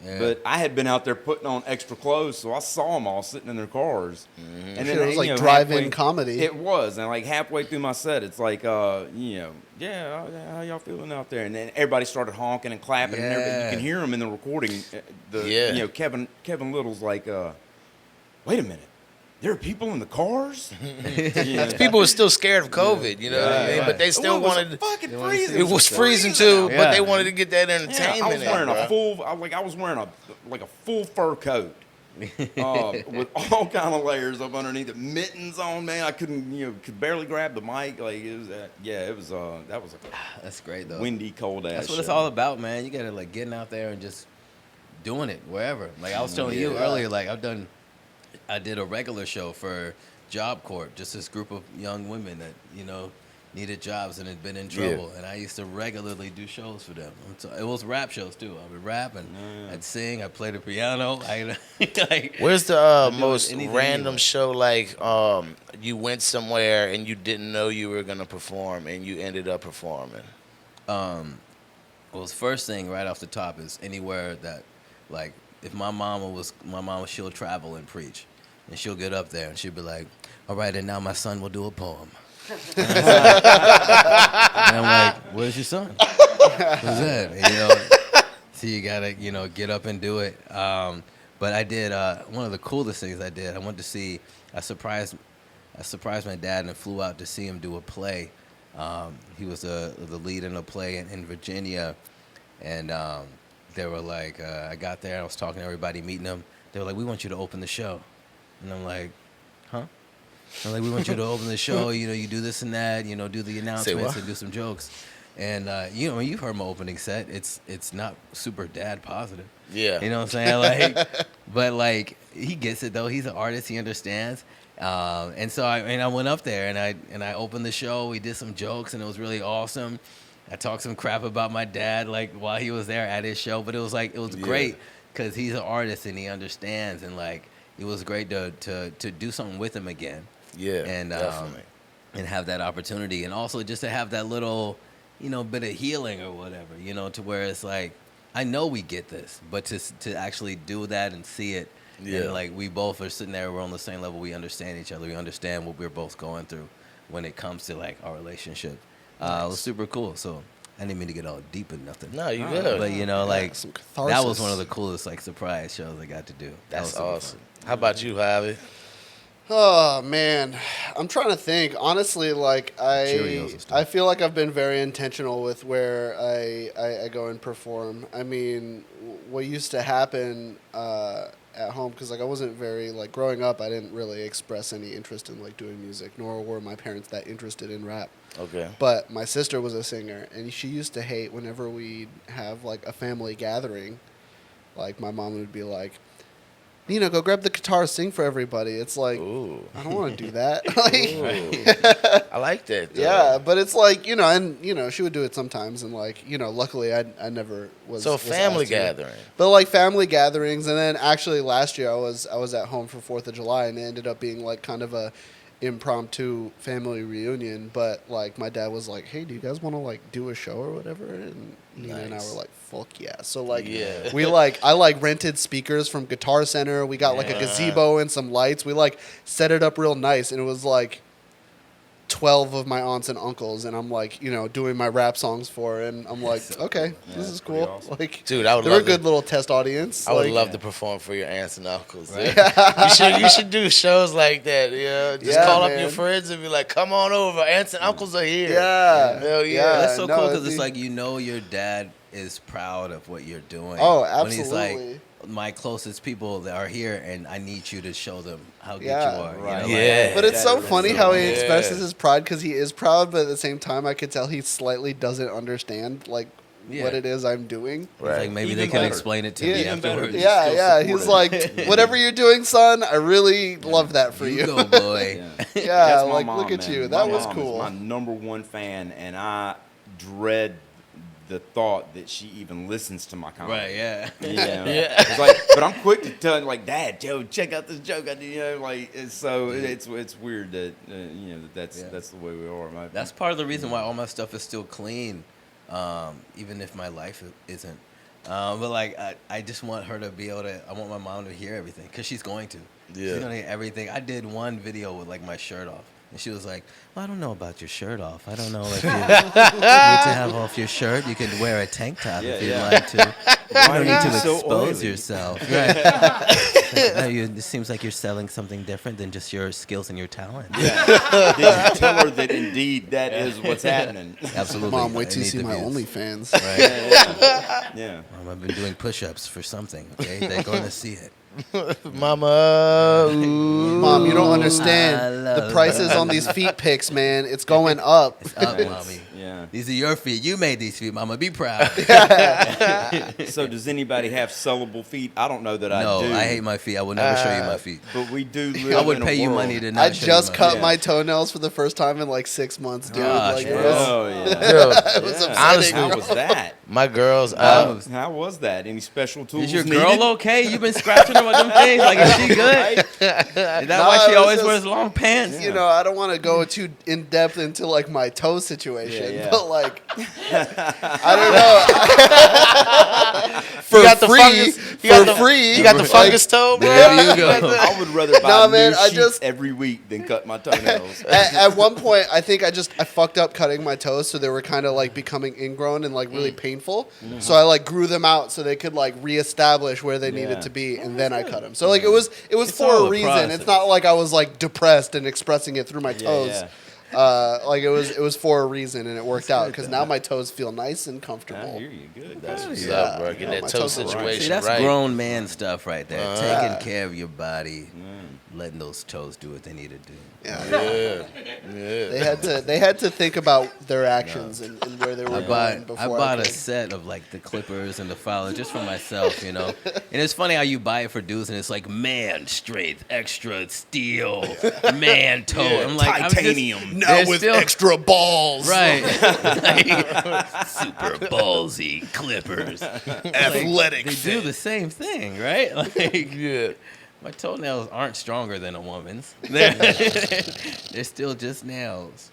Yeah. But I had been out there putting on extra clothes, so I saw them all sitting in their cars. And Sure, it was like you know, drive-in halfway- comedy. It was, and like halfway through my set, it's like, yeah, how y'all feeling out there? And then everybody started honking and clapping, and everybody, you Yeah. can hear them in the recording. Yeah. Kevin Little's like, wait a minute, there are people in the cars. Yeah. People were still scared of COVID, you know what I mean? Yeah. But they still Well, wanted. it was fucking freezing. It was freezing too, Yeah. but they wanted to get that Yeah, entertainment. I was wearing in, a bro. full, I was wearing a full fur coat. With all kind of layers up underneath it, mittens on, man. I could barely grab the mic. Like it was, that was a That's great, though. windy, cold ass. That's what show. it's all about, man. You got to, like, getting out there and just doing it wherever. Like, I was telling you earlier, like, I did a regular show for Job Corp, just this group of young women that, needed jobs and had been in trouble. And I used to regularly do shows for them. It was rap shows, too. I would rap and I'd sing. I'd play the piano. Where's the do most anything random anyway. show like you went somewhere and you didn't know you were gonna perform and you ended up performing? Well, the first thing right off the top is anywhere that, like, if my mama, she'll travel and preach. And she'll get up there and she'll be like, all right, and now my son will do a poem. And I'm like, where's your son? Who's that? So you gotta, get up and do it. But I did one of the coolest things I did. I surprised my dad and flew out to see him do a play. He was the lead in a play in Virginia, and they were like, I got there, I was talking to everybody, meeting them. They were like, we want you to open the show, and I'm like, huh? I'm like, we want you to open the show. You do this and that. Do the announcements and do some jokes. And you've heard my opening set. It's not super dad positive. Yeah. You know what I'm saying? Like, but like he gets it though. He's an artist. He understands. And so I went up there and I opened the show. We did some jokes and it was really awesome. I talked some crap about my dad like while he was there at his show. But it was great because he's an artist and he understands, and like it was great to do something with him again. Yeah, And definitely. and have that opportunity, and also just to have that little, bit of healing or whatever, to where it's like, I know we get this, but to actually do that and see it, and like we both are sitting there, we're on the same level, we understand each other, we understand what we're both going through when it comes to like our relationship. It was super cool. So I didn't mean to get all deep in nothing. No, you good. But you know, like some that was catharsis. one of the coolest like surprise shows I got to do. That was That's super awesome. fun. How about you, Javi? Oh man, I'm trying to think. Honestly, like Cheerios and stuff. I feel like I've been very intentional with where I go and perform. I mean, what used to happen at home, because like I wasn't very like growing up, I didn't really express any interest in like doing music, nor were my parents that interested in rap. Okay. But my sister was a singer, and she used to hate whenever we'd have like a family gathering. Like my mom would be like, Nina, go grab the guitar, sing for everybody. It's like, Ooh. I don't want to do that. Like, Ooh. I like that. Though. yeah, but it's like, and she would do it sometimes, and like, luckily I never was. So was family asked to. gathering. But like family gatherings, and then actually last year I was at home for 4th of July, and it ended up being like kind of a impromptu family reunion. But like my dad was like, hey, do you guys want to like do a show or whatever? And Nina and I Nice. were like, fuck yeah. So like Yeah. I rented speakers from Guitar Center. We got like a gazebo and some lights. We like set it up real nice, and it was like 12 of my aunts and uncles, and I'm like, doing my rap songs for, and I'm like, okay, this is cool. awesome. Like, Dude, I would they were a love good to- little test audience. I would Like, love to perform for your aunts and uncles. Right? You should do shows like that. Just Yeah, call up man. your friends and be like, "Come on over, aunts and uncles are here." Yeah. Hell yeah. Yeah. That's so no, cool it'd because it's be- like your dad is proud of what you're doing. Oh, When he's absolutely. like, my closest people that are here, and I need you to show them how good Yeah. you are. Right. You know, Yeah. But it's so That is funny so how he cool. expresses Yeah. his pride, because he is proud, but at the same time, I could tell he slightly doesn't understand like Yeah. what it is I'm doing. It's like maybe Even they can better. explain it to Yeah. me Even better. afterwards. He's Yeah, still yeah. He's supportive. like, whatever you're doing, son, I really love that for You you. go, boy. Yeah. Yeah, That's my like, mom, look at man. you. My That was mom is cool. my number one fan, and I dread the thought that she even listens to my comedy. Right, yeah. Yeah. Yeah. It's like, but I'm quick to tell him, like, Dad, Joe, check out this joke I do. Like, it's so it's weird that that's the way we are. That's part of the reason why all my stuff is still clean, even if my life isn't. But like, I just want her to be able to. I want my mom to hear everything, because she's going to. Yeah. She's gonna hear everything. I did one video with like my shirt off, and she was like, "Well, I don't know about your shirt off. I don't know if you need to have off your shirt. You can wear a tank top if you'd Yeah. like to. You Why don't need are to you so expose oily?" yourself." Right. It seems like you're selling something different than just your skills and your talent. Did you tell her that indeed that is what's happening? Absolutely. Mom, wait I till you need see the my views. OnlyFans. Right. Yeah. Mom, I've been doing push-ups for something. Okay, they're going to see it. Mama. Ooh. Mom, you don't I understand. The love prices on these feet pics, man, it's going up. It's up, mommy. Yeah. These are your feet. You made these feet, mama. Be proud. So does anybody have sellable feet? I don't know that No, I do. I hate my feet. I will never show you my feet. But we do live I would in a pay you world. money to not I show just you cut Yeah. my toenails for the first time in like 6 months, dude. Gosh, like, bro. it was, Oh yeah. Dude, it was Yeah. upsetting. Honestly, How was that? my girls. How was that? Any special tools Is your needed? girl okay? You've been scratching her with them things. Like, is she good? Is that Nah, why she it was always just- wears long pants? You know, I don't want to go too in depth into like my toe situation, Yeah. but like, I don't know. For You got the free, fungus- you got the- free. You got the like, fungus toe, bro. There you go. I would rather buy Nah, new man, I sheets just- every week than cut my toenails. At one point, I think I fucked up cutting my toes, so they were kind of like becoming ingrown and like really painful. So I like grew them out so they could like reestablish where they Yeah. needed to be, and then I cut them. So like it was It's for all a a reason. process. It's not like I was like depressed and expressing it through my toes. Yeah. Like it was for a reason, and it worked out because now my toes feel nice and I comfortable. hear you. Good. That's what's Yeah. up, bro. Get Yeah, that my toe toes are right. situation See, that's right. grown man stuff right there. Uh-huh. Taking care of your body, letting those toes do what they need to do. Yeah. Yeah. They had to think about their actions and where they were going I before bought a could. set of like the clippers and the filer just for myself, you know. And it's funny how you buy it for dudes and it's like man strength, extra steel, man toe. I'm like Titanium. Now with extra balls. right, like, super ballsy clippers. Athletic. They do the same thing, right? Like Yeah. my toenails aren't stronger than a woman's. They're still just nails.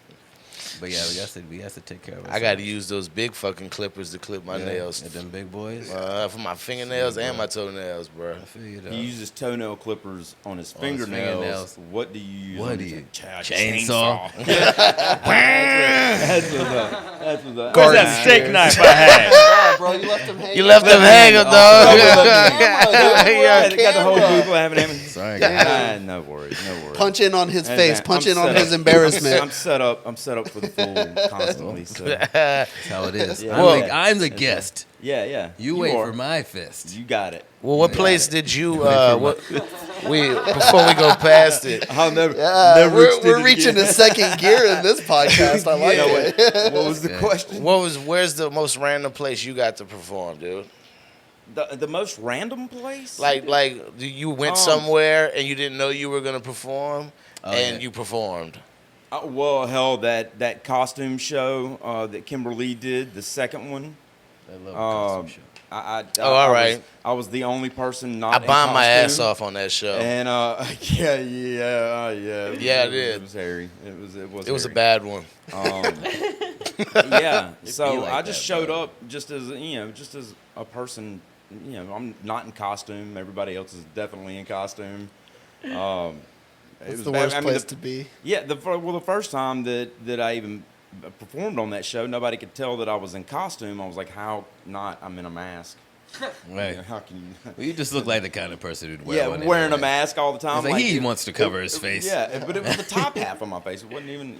But yeah, we got to take care of it. I got to use those big fucking clippers to clip my nails. Them big boys. For my fingernails and my toenails, bro. I feel you, though. He uses toenail clippers on his fingernails. What do you use? What do you? Chainsaw. That's what's up. Where's that steak knife I had? Yeah, bro, you left them hanging. You left them hanging, dog. Got the whole booth laughing at me. Sorry, guys. No worries. Punch in on his And face. I'm Punch in on set his up. embarrassment. I'm set up for the fool constantly. So That's how it is. Yeah. I'm the guest. yeah. You wait are. for my fist. You got it. Well, what place did you? Before we go past it, I'll never. We're reaching the second gear in this podcast. I like it. What was the question? where's the most random place you got to perform, dude? The most random place? Like you went somewhere and you didn't know you were gonna perform, you performed. Well, hell, that costume show that Kimberly did, the second one. I love costume show. All right. I was the only person not. I in bombed my ass costume. off on that show. And Yeah, it did. It was hairy. It was a bad one. Yeah. So like I just that, showed bro. up just as a person. I'm not in costume. Everybody else is definitely in costume. It's the worst place to be. Yeah. The first time that I even performed on that show, nobody could tell that I was in costume. I was like, how not? I'm in a mask. Right. How can you? Well, you just look like the kind of person who'd wear one. Wearing a anyway. mask all the time. It's like he wants to cover his face. Yeah, but it was the top half of my face. It wasn't even,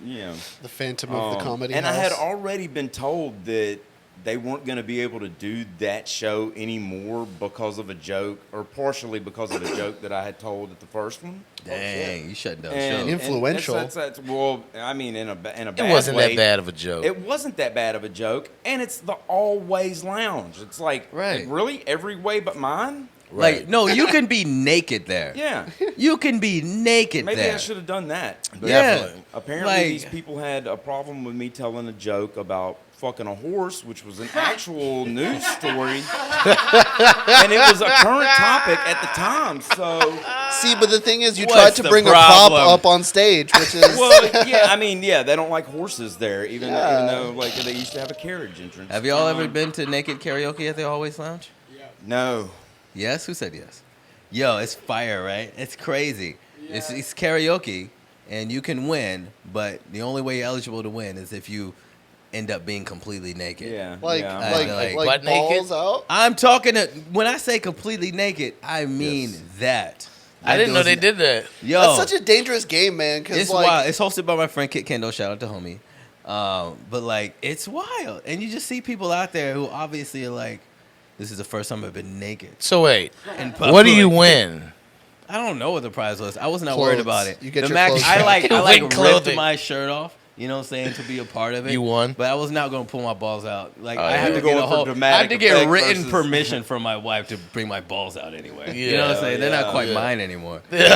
The Phantom of the Comedy And House. I had already been told that they weren't going to be able to do that show anymore because of a joke, or partially because of a joke that I had told at the first one. Dang, you shutting down And- shows. Influential. That's well, I mean, in a bad It wasn't way. that bad of a joke. It wasn't that bad of a joke, and it's the Always Lounge. It's like, Right. really, every way but mine. Like, no, you can be naked there. Yeah, You can be naked maybe there. I should have done that. But Yeah. apparently, Like- these people had a problem with me telling a joke about fucking a horse, which was an actual news story, and it was a current topic at the time. So, See, but the thing is, you What's tried to the bring a prop problem? up on stage, which is well, yeah, I mean, yeah, they don't like horses there, even though like they used to have a carriage entrance. Have y'all ever been to naked karaoke at the Always Lounge? No. Yes? Who said yes? Yo, it's fire, right? It's crazy. It's karaoke, and you can win, but the only way you're eligible to win is if you end up being completely naked. Yeah. like yeah. like butt balls naked? out. I'm talking to, when I say completely naked, I mean that. I didn't know they did that. Yo, That's such a dangerous game, man. Because it's like, wild. It's hosted by my friend Kit Kendall. Shout out to homie. But like, it's wild, and you just see people out there who obviously are like, "This is the first time I've been naked." So wait, In what do you public. win? I don't know what the prize was. I was not worried Clothes. about it. You get the your max, clothes I back. like You win ripped clothing. my shirt off. You know what I'm saying, to be a part of it. You won? But I was not going to pull my balls out. Like Oh, I yeah. had to You're get going a for whole. I dramatic had to get effect written versus- permission from my wife to bring my balls out anyway. You know what I'm Yeah, saying? They're not quite yeah. mine anymore. you know,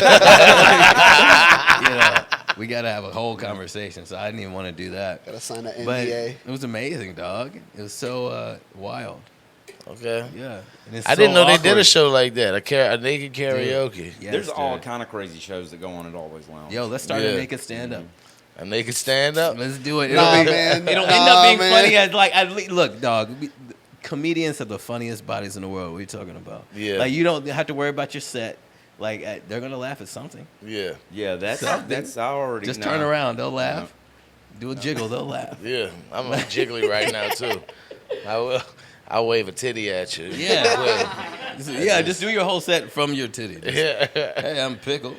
we got to have a whole conversation. So I didn't even want to do that. gotta sign an But NDA. it was amazing, dog. It was so wild. Okay. Yeah. And it's I didn't so know they did a awkward. show like that. A naked karaoke. Yes, There's all dude. kind of crazy shows that go on at Always Lounge. Yo, let's start Yeah. a naked stand-up. A naked stand up. Let's do it. Nah, It'll, be, man. it'll Nah, end up being man. funny as like look, dog. Comedians have the funniest bodies in the world. What are you talking about? Yeah. Like you don't have to worry about your set. Like they're gonna laugh at something. Yeah. Yeah, that's Something. I already Just know. turn around, they'll laugh. Do a jiggle, they'll laugh. Yeah. I'm jiggly right now too. I will. I'll wave a titty at you. Yeah. Yeah, just do your whole set from your titty. Just, Yeah. hey, I'm Pickle.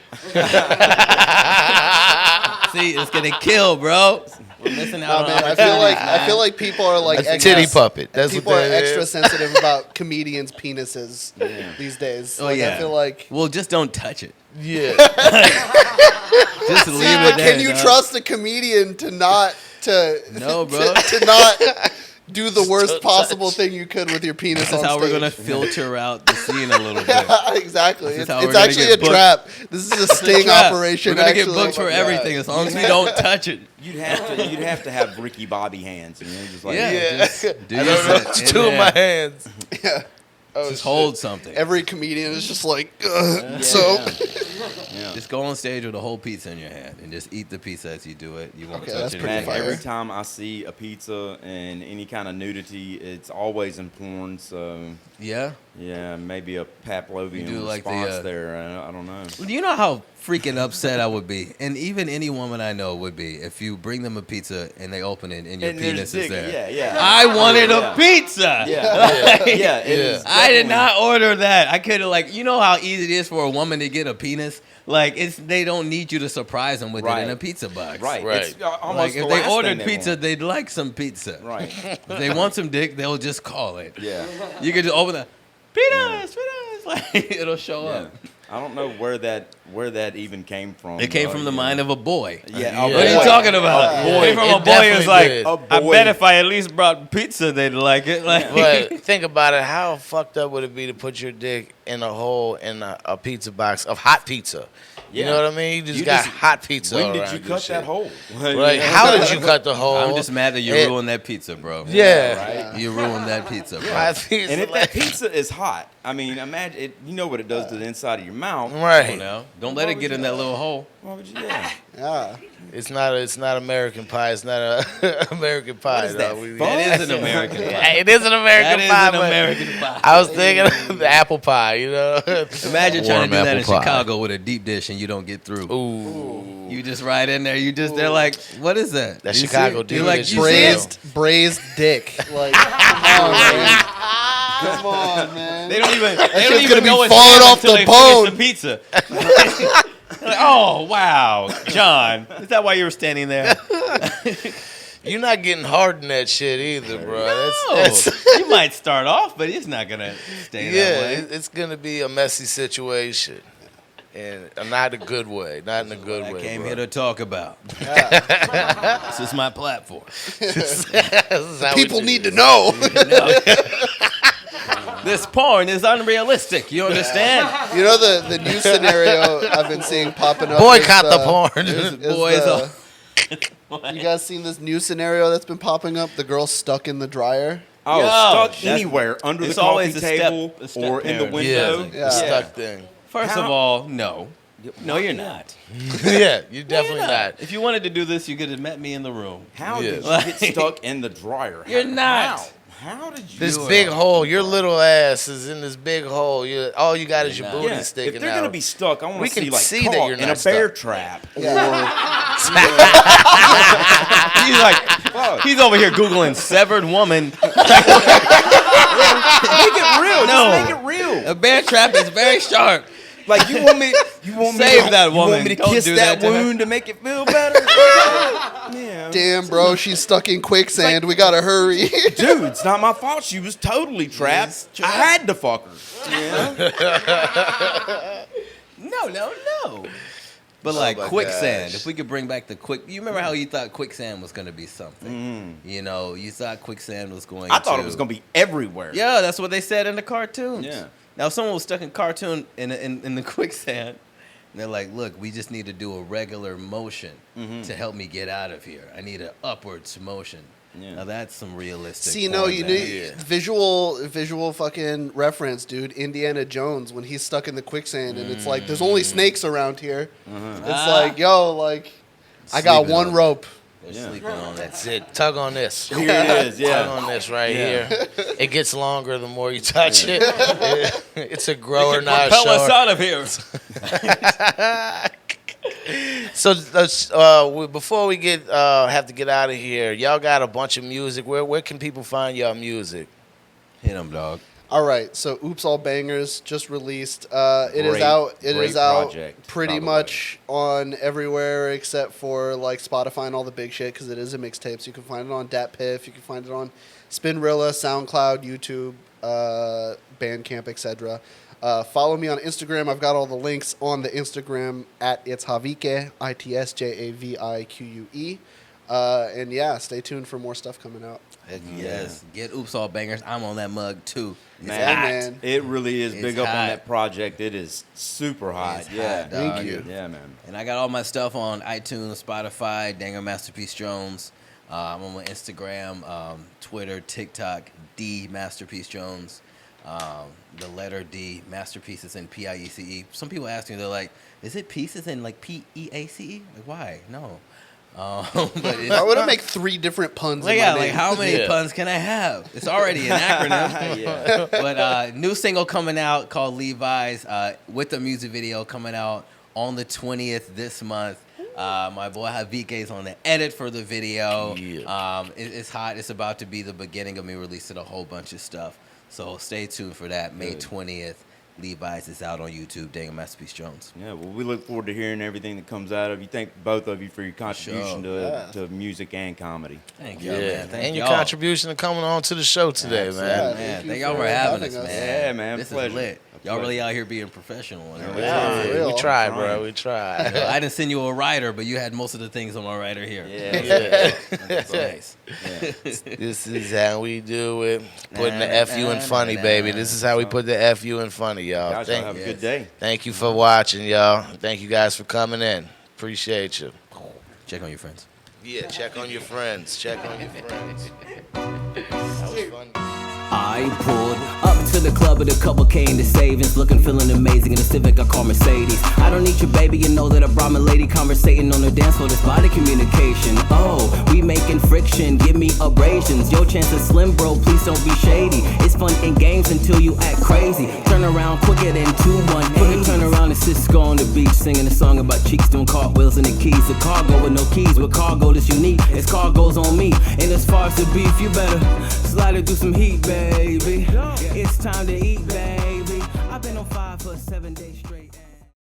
See, it's gonna kill, bro. We're missing out Nah, on man, opportunities, I feel like people are like That's a extra, titty puppet. That's people what are that extra is. sensitive about comedians' penises these days. Oh Like, yeah. I feel like. Well, just don't touch it. Yeah. Just leave See, it but there. can you dog. trust a comedian to not No, bro. to not do the worst Don't possible touch. thing you could with your penis That's on how stage? we're gonna filter out the scene a little bit. Yeah, exactly. This is It's, how we're it's gonna actually get a booked. trap. This is a sting Trap. operation. We're gonna actually. get booked for Yeah. everything as long as we don't touch it. You'd have to have Ricky Bobby hands, just like Yeah. Yeah. just do I your don't know. set It's in two of there. my hands. Just hold something. Every comedian is just like, Yeah. Just go on stage with a whole pizza in your hand and just eat the pizza as you do it. You won't touch that's it. pretty Man, fire. every time I see a pizza and any kind of nudity, it's always in porn. So Yeah. yeah, maybe a Pavlovian You do like the, response there. I don't know. Do you know how freaking upset I would be, and even any woman I know would be, if you bring them a pizza and they open it and your And there's penis is dick. there? Yeah. I wanted Yeah. a pizza. Yeah, yeah. It is I did definitely- not order that. I could have you know how easy it is for a woman to get a penis. Like they don't need you to surprise them with it in Right. a pizza box. Right. Right. It's almost Like if the they last ordered thing they pizza, want. they'd like some pizza. Right. If they want some dick, they'll just call it. Yeah. You could just open the penis. Like it'll show Yeah. up. I don't know where that even came from. It came from the mind of a boy. Yeah. What What are you talking about? boy. It came from It a boy who's like, definitely I did. bet if I at least brought pizza, they'd like it. Like, But think about it. How fucked up would it be to put your dick in a hole in a pizza box of hot pizza? You Yeah. know what I mean? You just You got just- hot pizza. When did around you your cut shit. that hole? Right? How did you cut the hole? I'm just mad that you It- ruined that pizza, bro. Yeah. Right. You ruined that pizza, bro. Hot pizza, And if like- that pizza is hot, I mean, imagine it. You know what it does to the inside of your mouth. Right. Now, don't let it get in that little hole. Why would you? Yeah. Yeah. It's not American pie. It's not a American pie. is that, though. fuck? That is an American pie. Yeah, it is an American That is pie. an but American pie. I was thinking of the apple pie. You know. Imagine trying Warm to do that in apple pie. Chicago with a deep dish and you don't get through. Ooh. You just right in there. They're like, what is that? That You see Chicago it? deep You're like, dish you see it? Braised dick. Like, come on, man. Come on, man. They don't even. shit's They don't gonna even be know it's falling ham off until the they bone. finish the pizza. Like, oh wow, John, is that why you were standing there? You're not getting hard in that shit either, bro. No, That's you might start off, but it's not gonna stay that yeah. way. It's gonna be a messy situation, and not a good way. Not in a good I way. came bro. here to talk about. This is my platform. This is how we People do need to this. know. This porn is unrealistic. You understand? You know the new scenario I've been seeing popping up. Boycott is, the porn. is Boys you guys seen this new scenario that's been popping up? The girl stuck in the dryer. Oh, Yo, stuck that's- anywhere under the it's coffee always a step- table a step or in the parent. window. Yeah, Yeah. the stuck thing. First of How- all, no. No, you're not. Yeah, you're definitely not. If you wanted to do this, you could have met me in the room. How Yeah. did you get stuck in the dryer? You're not. How did you? This You big are- hole, your little ass is in this big hole. All you got is your You're not. booty Yeah, sticking if they're out. gonna be stuck, I want We to can see like see caught that you're in not a bear stuck. trap. Yeah. He's like, he's over here Googling severed woman. Make it real. No. Just make it real. A bear trap is very sharp. Like you want me Save to, that You want woman. me to Don't kiss do that that to her. wound to make it feel better? Yeah. Damn, bro, she's stuck in quicksand. We gotta hurry. Dude, it's not my fault. She was totally trapped. I had to fuck her. No. But Oh like my quicksand, gosh. if we could bring back the quick, you remember how you thought quicksand was going to be something? You know, you thought quicksand was going. I thought it was gonna be everywhere. Yeah, that's what they said in the cartoons. Yeah. Now, if someone was stuck in cartoon in the quicksand, and they're like, "Look, we just need to do a regular motion to help me get out of here. I need an upwards motion." Yeah. Now that's some realistic. See, no, porn you there. need visual fucking reference, dude. Indiana Jones when he's stuck in the quicksand and it's like there's only snakes around here. It's like, yo, like I got Sleeping one on- rope. They're Yeah. sleeping on that. That's it. Tug on this. Here it is. Tug Yeah. on this right Yeah. here. It gets longer the more you touch it. It's a grower, not a Propel us shower. out of here. So before we have to get out of here, y'all got a bunch of music. Where can people find y'all music? Hit them, dog. All right, so Oops All Bangers just released. It is Great- out. It great is out project, pretty by the much on everywhere except for like Spotify and all the big shit because it is a mixtape. So you can find it on DatPiff. You can find it on Spinrilla, SoundCloud, YouTube, Bandcamp, etc. Follow me on Instagram. I've got all the links on the Instagram at It's Javike, ITSJAVIQUE. And yeah, stay tuned for more stuff coming out. Heck Yes. Get Oops All Bangers. I'm on that mug too. It's Man, hot. man. it really is It's big up hot. on that project. It is super hot. It's Yeah. hot, dog. Thank you. Yeah, man. And I got all my stuff on iTunes, Spotify, Danger Masterpiece Jones. I'm on my Instagram, Twitter, TikTok, D Masterpiece Jones. The letter D, masterpieces in P-I-E-C-E. Some people ask me, they're like, is it pieces in like P-E-A-C-E? Like, why? No. But Why would I make 3 different puns? Like, in my yeah, name? like how many puns can I have? It's already an acronym. But new single coming out called Levi's with the music video coming out on the 20th this month. My boy Javier is on the edit for the video. Yeah. It's hot. It's about to be the beginning of me releasing a whole bunch of stuff. So stay tuned for that. May 20th. Levi's is out on YouTube. Daniel Masterpiece Jones. Yeah, well, we look forward to hearing everything that comes out of you. Thank both of you for your contribution to music and comedy. Thank you, Yeah, man. Thank and your y'all. contribution to coming on to the show today, man. Man, thank y'all for having us, man. Yeah, man, This pleasure. is lit. Y'all really out here being professional. Yeah, we tried, bro. We tried. I didn't send you a writer, but you had most of the things on my writer here. Yeah. That's nice. This is how we do it. Putting the FU in funny, baby. This is how we put the FU in funny, y'all. Guys, y'all have a good day. Thank you for watching, y'all. Thank you guys for coming in. Appreciate you. Check on your friends. Yeah, check on your friends. Check on your friends. That was fun. I pulled up to the club with a couple K in the savings, looking, feeling amazing in a Civic I call Mercedes. I don't need your baby, you know that I brought my lady, conversating on the dance floor, this body communication. Oh, we making friction, give me abrasions. Your chance is slim, bro, please don't be shady. It's fun in games until you act crazy. Turn around quicker than 2-1-80. Turn around and Cisco on the beach, singing a song about cheeks doing cartwheels and the keys. The cargo with no keys, with cargo that's unique. It's cargo's on me, and as far as the beef, you better slide it through some heat, baby. It's time to eat, baby.